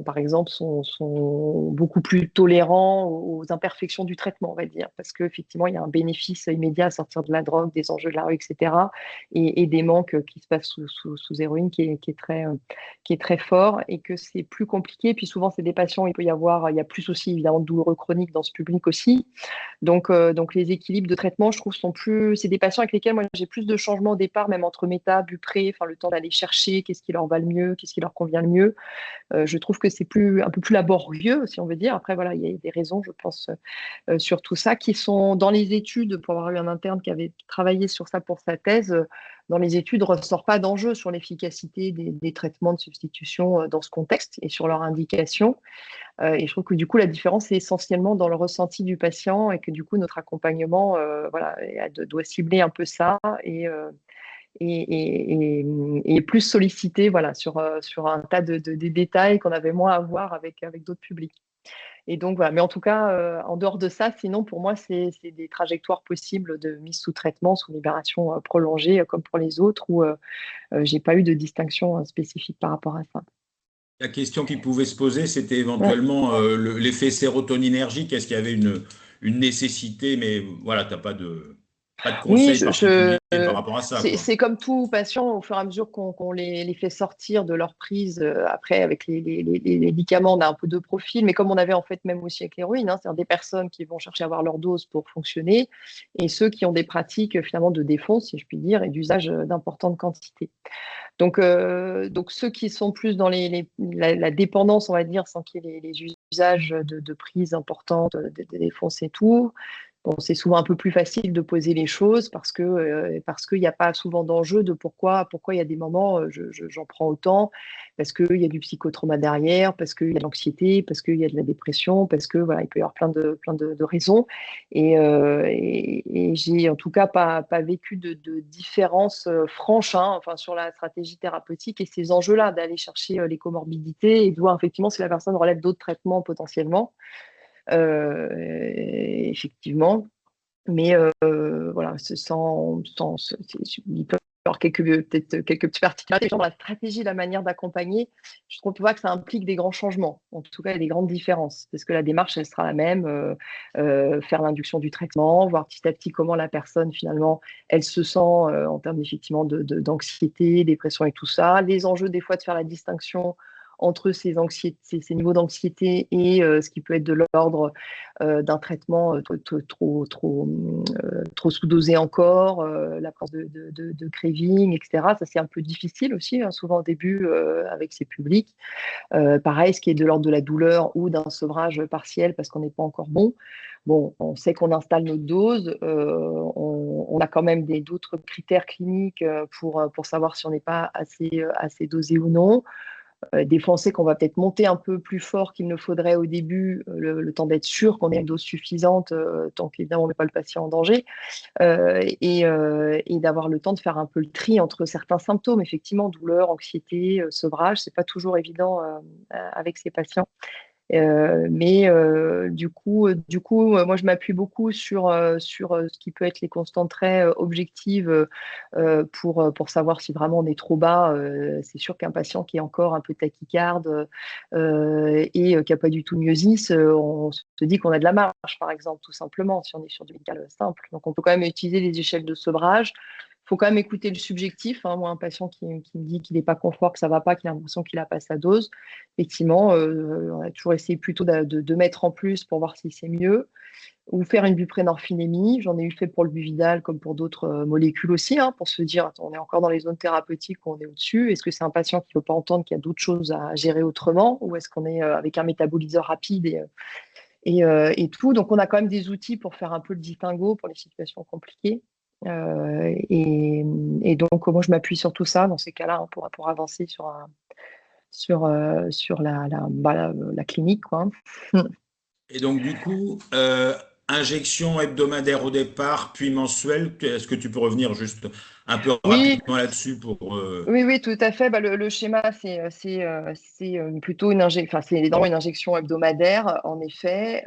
par exemple, sont beaucoup plus tolérants aux imperfections du traitement, on va dire, parce qu'effectivement, il y a un bénéfice immédiat à sortir de la drogue, des enjeux de la rue, etc., et des manques qui se passent sous héroïne qui est très fort, et que c'est plus compliqué. Puis souvent, c'est des patients, il y a plus aussi évidemment de douleurs chroniques dans ce public aussi. Donc les équilibres de traitement, je trouve, c'est des patients avec lesquels moi j'ai plus de changements au départ, même entre méta, bupré, enfin le temps d'aller chercher qu'est-ce qui leur va le mieux, qu'est-ce qui leur convient le mieux. Je trouve que c'est un peu plus laborieux, si on veut dire. Après, voilà, il y a des raisons, je pense, sur tout ça, qui sont dans les études, pour avoir eu un interne qui avait travaillé sur ça pour sa thèse, dans les études, ne ressort pas d'enjeu sur l'efficacité des traitements de substitution dans ce contexte et sur leur indication. Et je trouve que du coup, la différence est essentiellement dans le ressenti du patient, et que du coup, notre accompagnement voilà, doit cibler un peu ça et plus sollicité voilà, sur un tas de détails qu'on avait moins à voir avec d'autres publics. Et donc, voilà. Mais en tout cas, en dehors de ça, sinon, pour moi, c'est des trajectoires possibles de mise sous traitement, sous libération prolongée, comme pour les autres, où je n'ai pas eu de distinction spécifique par rapport à ça. La question qui pouvait se poser, c'était Ouais. éventuellement l'effet sérotoninergique. Est-ce qu'il y avait une nécessité, mais voilà, tu n'as pas de Oui, conseils particuliers par rapport à ça, quoi. c'est comme tout patient, au fur et à mesure qu'on les fait sortir de leur prise, après avec les médicaments, on a un peu deux profils, mais comme on avait en fait même aussi avec l'héroïne, hein, c'est-à-dire des personnes qui vont chercher à avoir leur dose pour fonctionner, et ceux qui ont des pratiques finalement de défonce, si je puis dire, et d'usage d'importantes quantités. Donc ceux qui sont plus dans la dépendance, on va dire, sans qu'il y ait les usages de prise importantes, de défonce et tout. Bon, c'est souvent un peu plus facile de poser les choses parce qu'il n'y a pas souvent d'enjeu de pourquoi il y a des moments j'en prends autant, parce qu'il y a du psychotrauma derrière, parce qu'il y a de l'anxiété, parce qu'il y a de la dépression, parce que voilà, il peut y avoir plein de raisons. Et j'ai en tout cas pas vécu de différence franche, hein, enfin, sur la stratégie thérapeutique et ces enjeux-là d'aller chercher les comorbidités et de voir effectivement si la personne relève d'autres traitements potentiellement. Effectivement. Mais voilà, il peut y avoir peut-être quelques petites particularités dans la stratégie, la manière d'accompagner. Je trouve pas que ça implique des grands changements, en tout cas, il y a des grandes différences, parce que la démarche, elle sera la même, faire l'induction du traitement, voir petit à petit comment la personne, finalement, elle se sent en termes effectivement d'anxiété, dépression et tout ça. Les enjeux, des fois, de faire la distinction entre ces niveaux d'anxiété et ce qui peut être de l'ordre d'un traitement trop sous-dosé encore, la présence de craving, etc. Ça, c'est un peu difficile aussi, hein, souvent au début avec ces publics. Pareil, ce qui est de l'ordre de la douleur ou d'un sevrage partiel parce qu'on n'est pas encore bon. Bon, on sait qu'on installe notre dose, on a quand même d'autres critères cliniques pour savoir si on n'est pas assez dosé ou non. Des fois, on sait qu'on va peut-être monter un peu plus fort qu'il ne faudrait au début, le temps d'être sûr qu'on ait une dose suffisante, tant qu'évidemment on ne met pas le patient en danger, et d'avoir le temps de faire un peu le tri entre certains symptômes, effectivement, douleur, anxiété, sevrage, c'est pas toujours évident avec ces patients. Moi, je m'appuie beaucoup sur ce qui peut être les constantes très objectives pour savoir si vraiment on est trop bas. C'est sûr qu'un patient qui est encore un peu tachycarde qui n'a pas du tout de myosis, on se dit qu'on a de la marge, par exemple, tout simplement, si on est sur du médical simple. Donc, on peut quand même utiliser les échelles de sevrage. Il faut quand même écouter le subjectif. Moi, un patient qui me dit qu'il n'est pas confort, que ça ne va pas, qu'il a l'impression qu'il n'a pas sa dose, effectivement, on a toujours essayé plutôt de mettre en plus pour voir si c'est mieux, ou faire une buprenorphinémie. J'en ai eu fait pour le Buvidal comme pour d'autres molécules aussi, pour se dire, attends, on est encore dans les zones thérapeutiques où on est au-dessus. Est-ce que c'est un patient qui ne veut pas entendre qu'il y a d'autres choses à gérer autrement, ou est-ce qu'on est avec un métaboliseur rapide et tout. Donc, on a quand même des outils pour faire un peu le distinguo pour les situations compliquées. Et donc, moi, je m'appuie sur tout ça dans ces cas-là pour avancer sur la clinique, quoi. Et donc, du coup, injection hebdomadaire au départ, puis mensuelle. Est-ce que tu peux revenir juste un peu Oui, rapidement là-dessus pour... oui, tout à fait. Le schéma, plutôt une injection, enfin, c'est évidemment une injection hebdomadaire, en effet.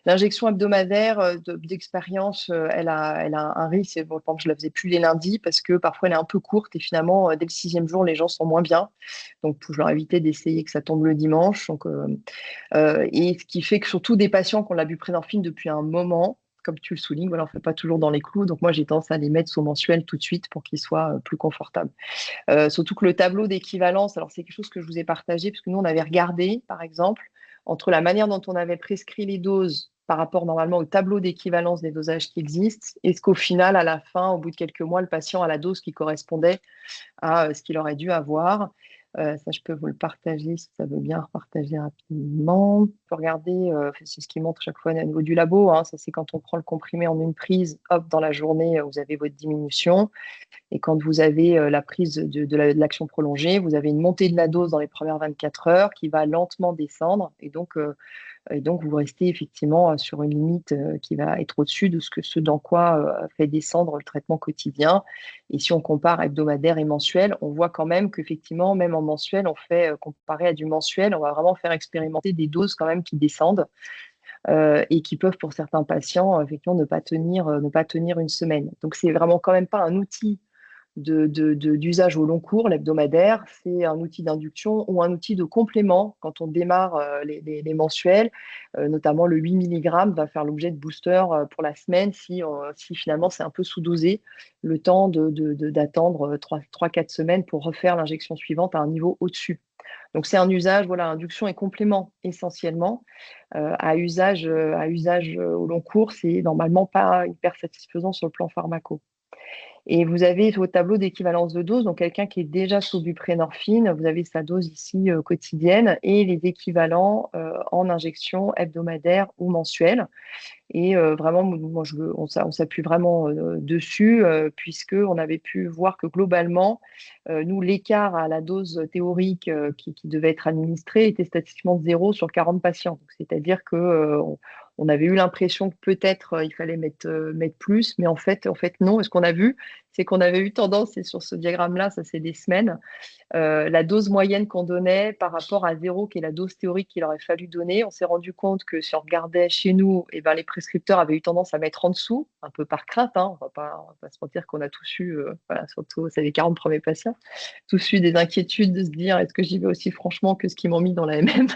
L'injection hebdomadaire d'expérience, elle a un risque. Bon, par exemple, je la faisais plus les lundis parce que parfois elle est un peu courte et finalement, dès le 6e jour, les gens sont moins bien. Donc, je leur éviter d'essayer que ça tombe le dimanche. Donc, et ce qui fait que surtout des patients qui ont la buprenorphine depuis un moment, comme tu le soulignes, voilà, on ne fait pas toujours dans les clous. Donc, moi, j'ai tendance à les mettre sous mensuel tout de suite pour qu'ils soient plus confortables. Surtout que le tableau d'équivalence, alors c'est quelque chose que je vous ai partagé, parce que nous, on avait regardé, par exemple, entre la manière dont on avait prescrit les doses par rapport normalement au tableau d'équivalence des dosages qui existent, est-ce qu'au final, à la fin, au bout de quelques mois, le patient a la dose qui correspondait à ce qu'il aurait dû avoir. Ça, je peux vous le partager si ça veut bien repartager rapidement. Il faut regarder, c'est ce qui montre chaque fois au niveau du labo. Ça, c'est quand on prend le comprimé en une prise, hop, dans la journée, vous avez votre diminution. Et quand vous avez la prise de l'action prolongée, vous avez une montée de la dose dans les premières 24 heures qui va lentement descendre. Et donc, vous restez effectivement sur une limite qui va être au-dessus de ce dans quoi fait descendre le traitement quotidien. Et si on compare hebdomadaire et mensuel, on voit quand même qu'effectivement, même en mensuel, on fait, comparé à du mensuel, on va vraiment faire expérimenter des doses quand même qui descendent et qui peuvent, pour certains patients, effectivement, ne pas tenir une semaine. Donc, c'est vraiment quand même pas un outil d'usage au long cours, l'hebdomadaire, c'est un outil d'induction ou un outil de complément quand on démarre les mensuels, notamment le 8 mg va faire l'objet de boosters pour la semaine si finalement c'est un peu sous-dosé, le temps d'attendre 3-4 semaines pour refaire l'injection suivante à un niveau au-dessus. Donc c'est un usage, voilà, induction et complément essentiellement. À usage au long cours, c'est normalement pas hyper satisfaisant sur le plan pharmaco. Et vous avez votre tableau d'équivalence de dose, donc quelqu'un qui est déjà sous buprenorphine, vous avez sa dose ici quotidienne et les équivalents en injection hebdomadaire ou mensuelle. Et vraiment, moi, on s'appuie vraiment dessus, puisqu'on avait pu voir que globalement, nous, l'écart à la dose théorique qui devait être administrée était statistiquement de 0 sur 40 patients. C'est-à-dire que on avait eu l'impression que peut-être il fallait mettre plus, mais en fait non. Et ce qu'on a vu, c'est qu'on avait eu tendance, et sur ce diagramme-là, ça c'est des semaines, la dose moyenne qu'on donnait par rapport à 0, qui est la dose théorique qu'il aurait fallu donner. On s'est rendu compte que si on regardait chez nous, les prescripteurs avaient eu tendance à mettre en dessous, un peu par crainte. On va pas se mentir qu'on a tous eu, surtout c'est les 40 premiers patients, tous eu des inquiétudes de se dire est-ce que j'y vais aussi franchement que ce qu'ils m'ont mis dans la MM.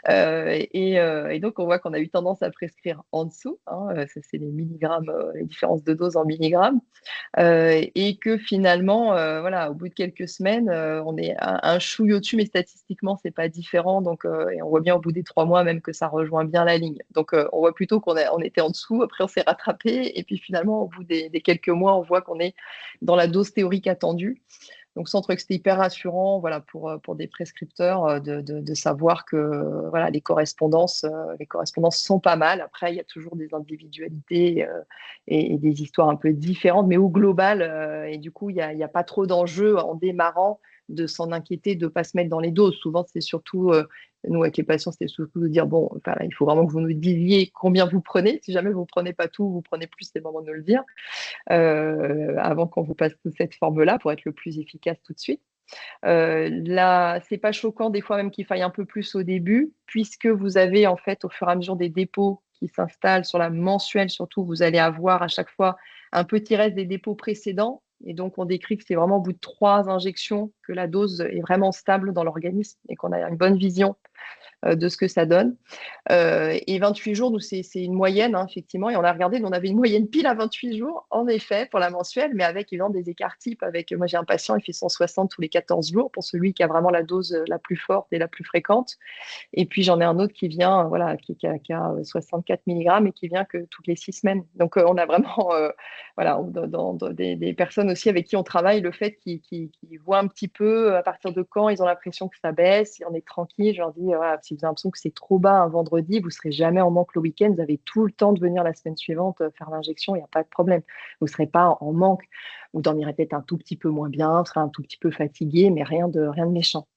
Et donc, on voit qu'on a eu tendance à prescrire en dessous. Ça, c'est les milligrammes, les différences de dose en milligrammes. Et que finalement, voilà, au bout de quelques semaines, on est un chouille au-dessus, mais statistiquement, c'est pas différent. Donc, et on voit bien au bout des 3 mois même que ça rejoint bien la ligne. Donc, on voit plutôt on était en dessous, après on s'est rattrapé, et puis finalement, au bout des quelques mois, on voit qu'on est dans la dose théorique attendue. Donc, sans que c'était hyper rassurant, voilà, pour des prescripteurs de savoir que voilà, les correspondances sont pas mal. Après, il y a toujours des individualités et des histoires un peu différentes, mais au global, et du coup, il n'y a pas trop d'enjeux en démarrant de s'en inquiéter, de ne pas se mettre dans les doses. Souvent, c'est surtout, nous, avec les patients, c'était surtout de dire, bon, voilà, il faut vraiment que vous nous disiez combien vous prenez. Si jamais vous ne prenez pas tout, vous prenez plus, c'est le moment de nous le dire. Avant qu'on vous passe toute cette forme-là pour être le plus efficace tout de suite. Là, c'est pas choquant des fois même qu'il faille un peu plus au début, puisque vous avez en fait au fur et à mesure des dépôts qui s'installent sur la mensuelle, surtout, vous allez avoir à chaque fois un petit reste des dépôts précédents. Et donc, on décrit que c'est vraiment au bout de 3 injections que la dose est vraiment stable dans l'organisme et qu'on a une bonne vision de ce que ça donne. Et 28 jours, nous, c'est une moyenne, hein, effectivement. Et on a regardé, nous, on avait une moyenne pile à 28 jours, en effet, pour la mensuelle, mais avec évidemment des écarts types. Moi, j'ai un patient, il fait 160 tous les 14 jours pour celui qui a vraiment la dose la plus forte et la plus fréquente. Et puis, j'en ai un autre qui vient, voilà, qui a 64 mg et qui vient que toutes les 6 semaines. Donc, on a vraiment, voilà, dans des personnes aussi avec qui on travaille, le fait qu'ils voient un petit peu à partir de quand ils ont l'impression que ça baisse, et on est tranquille. Je leur dis, voilà, si vous avez l'impression que c'est trop bas un vendredi, vous ne serez jamais en manque le week-end, vous avez tout le temps de venir la semaine suivante faire l'injection, il n'y a pas de problème. Vous ne serez pas en manque, vous dormirez peut-être un tout petit peu moins bien, vous serez un tout petit peu fatigué, mais rien de méchant.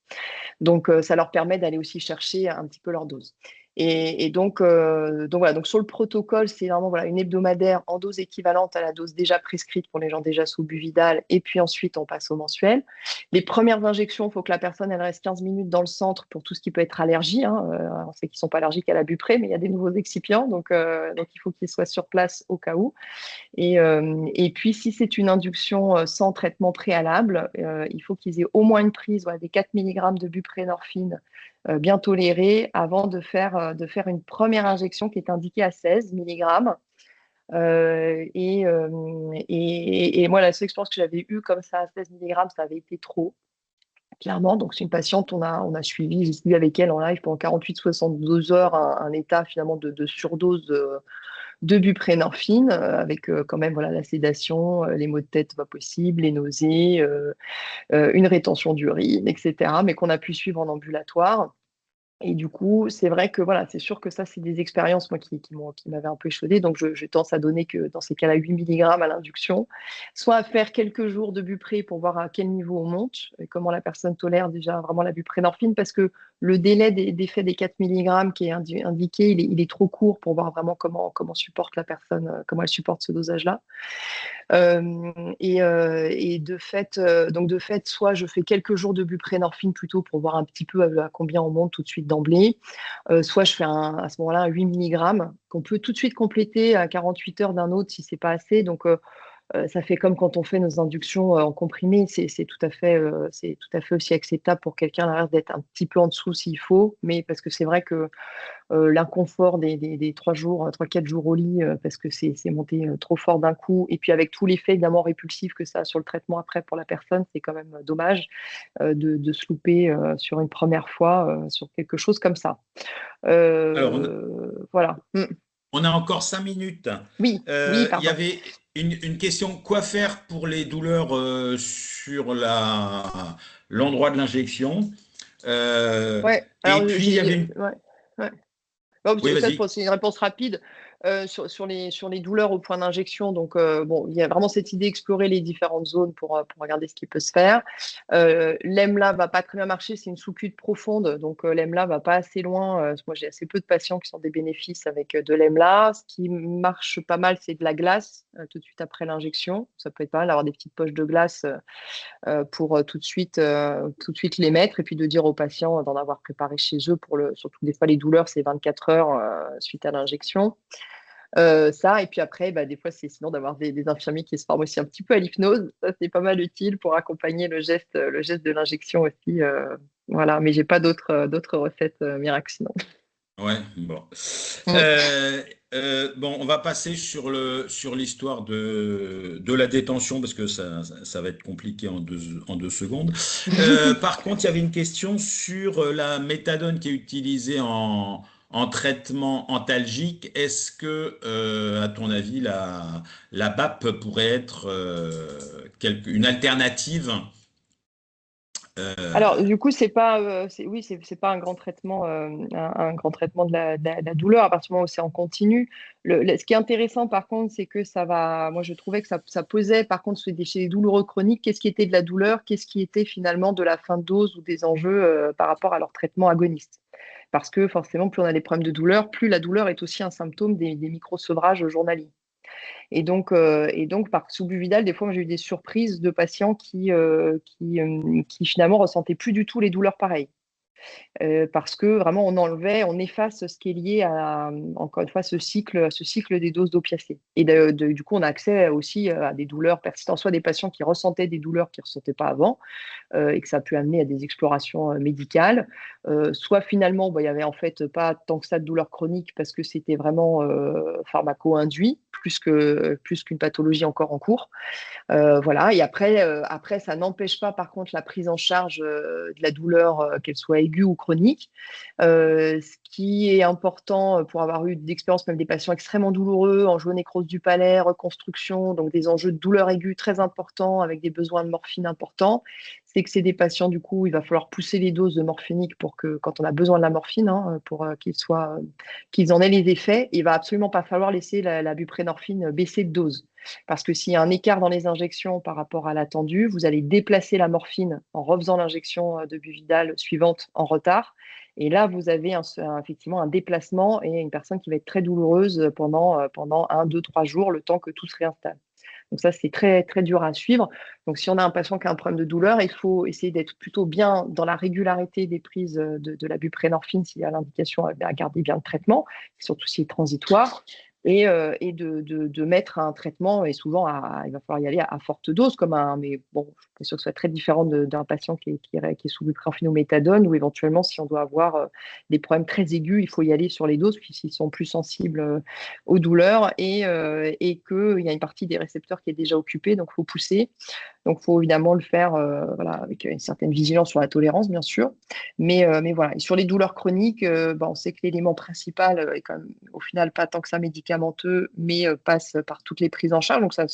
Donc, ça leur permet d'aller aussi chercher un petit peu leur dose. Et donc voilà, donc sur le protocole, c'est vraiment voilà, une hebdomadaire en dose équivalente à la dose déjà prescrite pour les gens déjà sous Buvidal, et puis ensuite on passe au mensuel. Les premières injections, il faut que la personne elle reste 15 minutes dans le centre pour tout ce qui peut être allergie. Hein. On sait qu'ils ne sont pas allergiques à la bupré, mais il y a des nouveaux excipients, donc il faut qu'ils soient sur place au cas où. Et puis, si c'est une induction sans traitement préalable, il faut qu'ils aient au moins une prise des 4 mg de buprénorphine bien tolérée avant de faire une première injection qui est indiquée à 16 mg. Et moi, la seule expérience que j'avais eue comme ça à 16 mg, ça avait été trop, clairement. Donc, c'est une patiente, on a suivi, j'ai suivi avec elle en live pendant 48-72 heures un état finalement de surdose de buprénorphine, avec quand même voilà, la sédation, les maux de tête pas possibles, les nausées, une rétention d'urine, etc., mais qu'on a pu suivre en ambulatoire. Et du coup, c'est vrai que voilà, c'est sûr que ça, c'est des expériences moi, qui m'avaient un peu échaudé. Donc, je tends à donner que dans ces cas-là, 8 mg à l'induction, soit à faire quelques jours de bupré pour voir à quel niveau on monte, et comment la personne tolère déjà vraiment la buprénorphine, parce que le délai d'effet des 4 mg qui est indiqué, il est trop court pour voir vraiment comment supporte la personne, comment elle supporte ce dosage-là. Et de fait, soit je fais quelques jours de buprénorphine plutôt pour voir un petit peu à combien on monte tout de suite d'emblée, soit je fais à ce moment-là un 8 mg qu'on peut tout de suite compléter à 48 heures d'un autre si c'est pas assez. Donc, ça fait comme quand on fait nos inductions en comprimé, c'est tout à fait aussi acceptable pour quelqu'un à l'inverse d'être un petit peu en dessous s'il faut, mais parce que c'est vrai que l'inconfort des 3-4 jours au lit, parce que c'est monté trop fort d'un coup, et puis avec tout l'effet évidemment répulsif que ça a sur le traitement après pour la personne, c'est quand même dommage de se louper sur une première fois sur quelque chose comme ça. Alors, Voilà. on a encore 5 minutes. Oui, oui, Il y pardon. avait une question, quoi faire pour les douleurs sur l'endroit de l'injection? Ouais, Et alors puis, il y avait une... ouais, ouais. Non, Oui, ça, je vas-y. pense que c'est une réponse rapide sur les douleurs au point d'injection. Donc, bon, il y a vraiment cette idée d'explorer les différentes zones pour regarder ce qui peut se faire. L'EMLA va pas très bien marcher, c'est une sous-cute profonde. Donc, l'EMLA va pas assez loin. Moi, j'ai assez peu de patients qui sont des bénéfices avec de l'EMLA. Ce qui marche pas mal, c'est de la glace tout de suite après l'injection. Ça peut être pas mal d'avoir des petites poches de glace pour tout de suite les mettre, et puis de dire aux patients d'en avoir préparé chez eux surtout des fois les douleurs, c'est 24 heures suite à l'injection. Ça, et puis après, des fois, c'est sinon d'avoir des infirmiers qui se forment aussi un petit peu à l'hypnose. Ça, c'est pas mal utile pour accompagner le geste de l'injection aussi. Voilà, mais j'ai pas d'autres recettes miracles sinon. Ouais, bon. Mm. Bon, on va passer sur l'histoire de la détention parce que ça va être compliqué en 2 secondes. Par contre, il y avait une question sur la méthadone qui est utilisée en traitement antalgique. Est-ce que, à ton avis, la BAP pourrait être une alternative? Alors, euh, du coup, oui, c'est pas un grand traitement, un grand traitement de la douleur à partir du moment où c'est en continu. Ce qui est intéressant, par contre, c'est que moi, je trouvais que ça posait, par contre, chez les douloureux chroniques, qu'est-ce qui était de la douleur, qu'est-ce qui était finalement de la fin de dose ou des enjeux par rapport à leur traitement agoniste. Parce que forcément, plus on a des problèmes de douleur, plus la douleur est aussi un symptôme des micro-sevrages journaliers. Et donc par sous Buvidal, des fois, j'ai eu des surprises de patients qui finalement ressentaient plus du tout les douleurs pareilles. Parce que vraiment on efface ce qui est lié à, encore une fois, ce cycle des doses d'opiacés. Et du coup, on a accès aussi à des douleurs persistantes, soit des patients qui ressentaient des douleurs qu'ils ne ressentaient pas avant, et que ça a pu amener à des explorations médicales, soit finalement, il n'y avait en fait pas tant que ça de douleurs chroniques parce que c'était vraiment pharmaco-induit, plus qu'une pathologie encore en cours. Voilà. Et après, ça n'empêche pas, par contre, la prise en charge de la douleur, qu'elle soit aiguë ou chronique. Ce qui est important pour avoir eu d'expérience, même des patients extrêmement douloureux, angionécrose du palais, reconstruction, donc des enjeux de douleur aiguë très importants avec des besoins de morphine importants, c'est que c'est des patients, du coup, il va falloir pousser les doses de morphinique pour que, quand on a besoin de la morphine, pour qu'ils en aient les effets, il va absolument pas falloir laisser la buprenorphine baisser de dose. Parce que s'il y a un écart dans les injections par rapport à l'attendu, vous allez déplacer la morphine en refaisant l'injection de Buvidal suivante en retard. Et là, vous avez effectivement un déplacement et une personne qui va être très douloureuse pendant 1, 2, 3 jours, le temps que tout se réinstalle. Donc ça, c'est très, très dur à suivre. Donc si on a un patient qui a un problème de douleur, il faut essayer d'être plutôt bien dans la régularité des prises de la buprenorphine s'il y a l'indication à garder bien le traitement, surtout s'il est transitoire, et de mettre un traitement, et souvent il va falloir y aller à forte dose, mais bon, je suis sûr que ce soit très différent d'un patient qui est sous buprenorphine ou méthadone, ou éventuellement si on doit avoir des problèmes très aigus, il faut y aller sur les doses puisqu'ils sont plus sensibles aux douleurs, et qu'il y a une partie des récepteurs qui est déjà occupée, donc il faut pousser. Donc, il faut évidemment le faire avec une certaine vigilance sur la tolérance, bien sûr. Mais voilà. Et sur les douleurs chroniques, on sait que l'élément principal est quand même, au final, pas tant que ça médicamenteux, mais passe par toutes les prises en charge. Donc, ça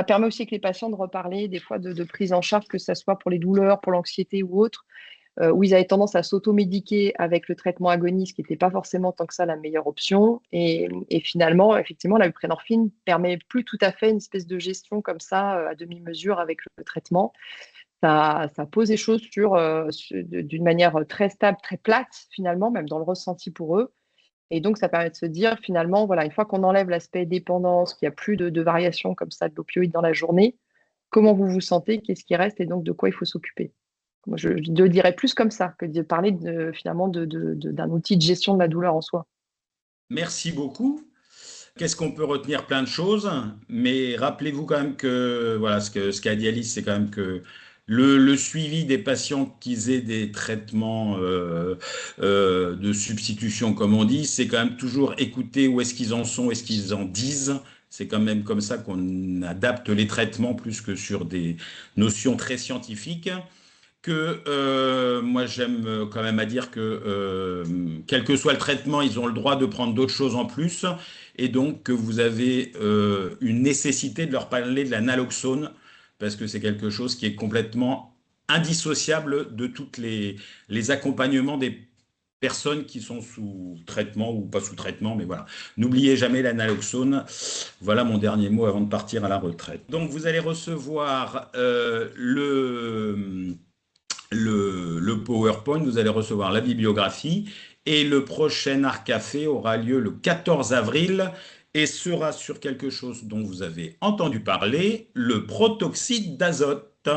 permet aussi avec les patients de reparler des fois de prise en charge, que ce soit pour les douleurs, pour l'anxiété ou autre, où ils avaient tendance à s'automédiquer avec le traitement agoniste, qui n'était pas forcément tant que ça la meilleure option. Et finalement, effectivement, la buprenorphine permet plus tout à fait une espèce de gestion comme ça, à demi-mesure avec le traitement. Ça pose les choses d'une manière très stable, très plate, finalement, même dans le ressenti pour eux. Et donc, ça permet de se dire, finalement, voilà, une fois qu'on enlève l'aspect dépendance, qu'il n'y a plus de variation comme ça de l'opioïde dans la journée, comment vous vous sentez, qu'est-ce qui reste et donc de quoi il faut s'occuper. Moi, je le dirais plus comme ça que de parler finalement d'un outil de gestion de la douleur en soi. Merci beaucoup. Qu'est-ce qu'on peut retenir? Plein de choses, mais rappelez-vous quand même que voilà, ce qu'a dit Alice, c'est quand même que le suivi des patients qui aient des traitements de substitution, comme on dit, c'est quand même toujours écouter où est-ce qu'ils en sont, est-ce qu'ils en disent. C'est quand même comme ça qu'on adapte les traitements plus que sur des notions très scientifiques. Moi j'aime quand même à dire que quel que soit le traitement, ils ont le droit de prendre d'autres choses en plus, et donc que vous avez une nécessité de leur parler de la naloxone parce que c'est quelque chose qui est complètement indissociable de tous les accompagnements des personnes qui sont sous traitement ou pas sous traitement, mais voilà. N'oubliez jamais la naloxone. Voilà mon dernier mot avant de partir à la retraite. Donc vous allez recevoir le PowerPoint, vous allez recevoir la bibliographie, et le prochain Art Café aura lieu le 14 avril et sera sur quelque chose dont vous avez entendu parler, le protoxyde d'azote.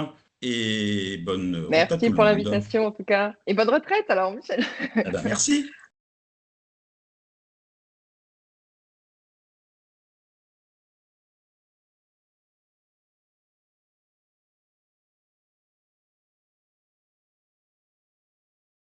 Et bonne route à Merci tout le pour monde. l'invitation en tout cas. Et bonne retraite alors, Michel. Ah ben merci.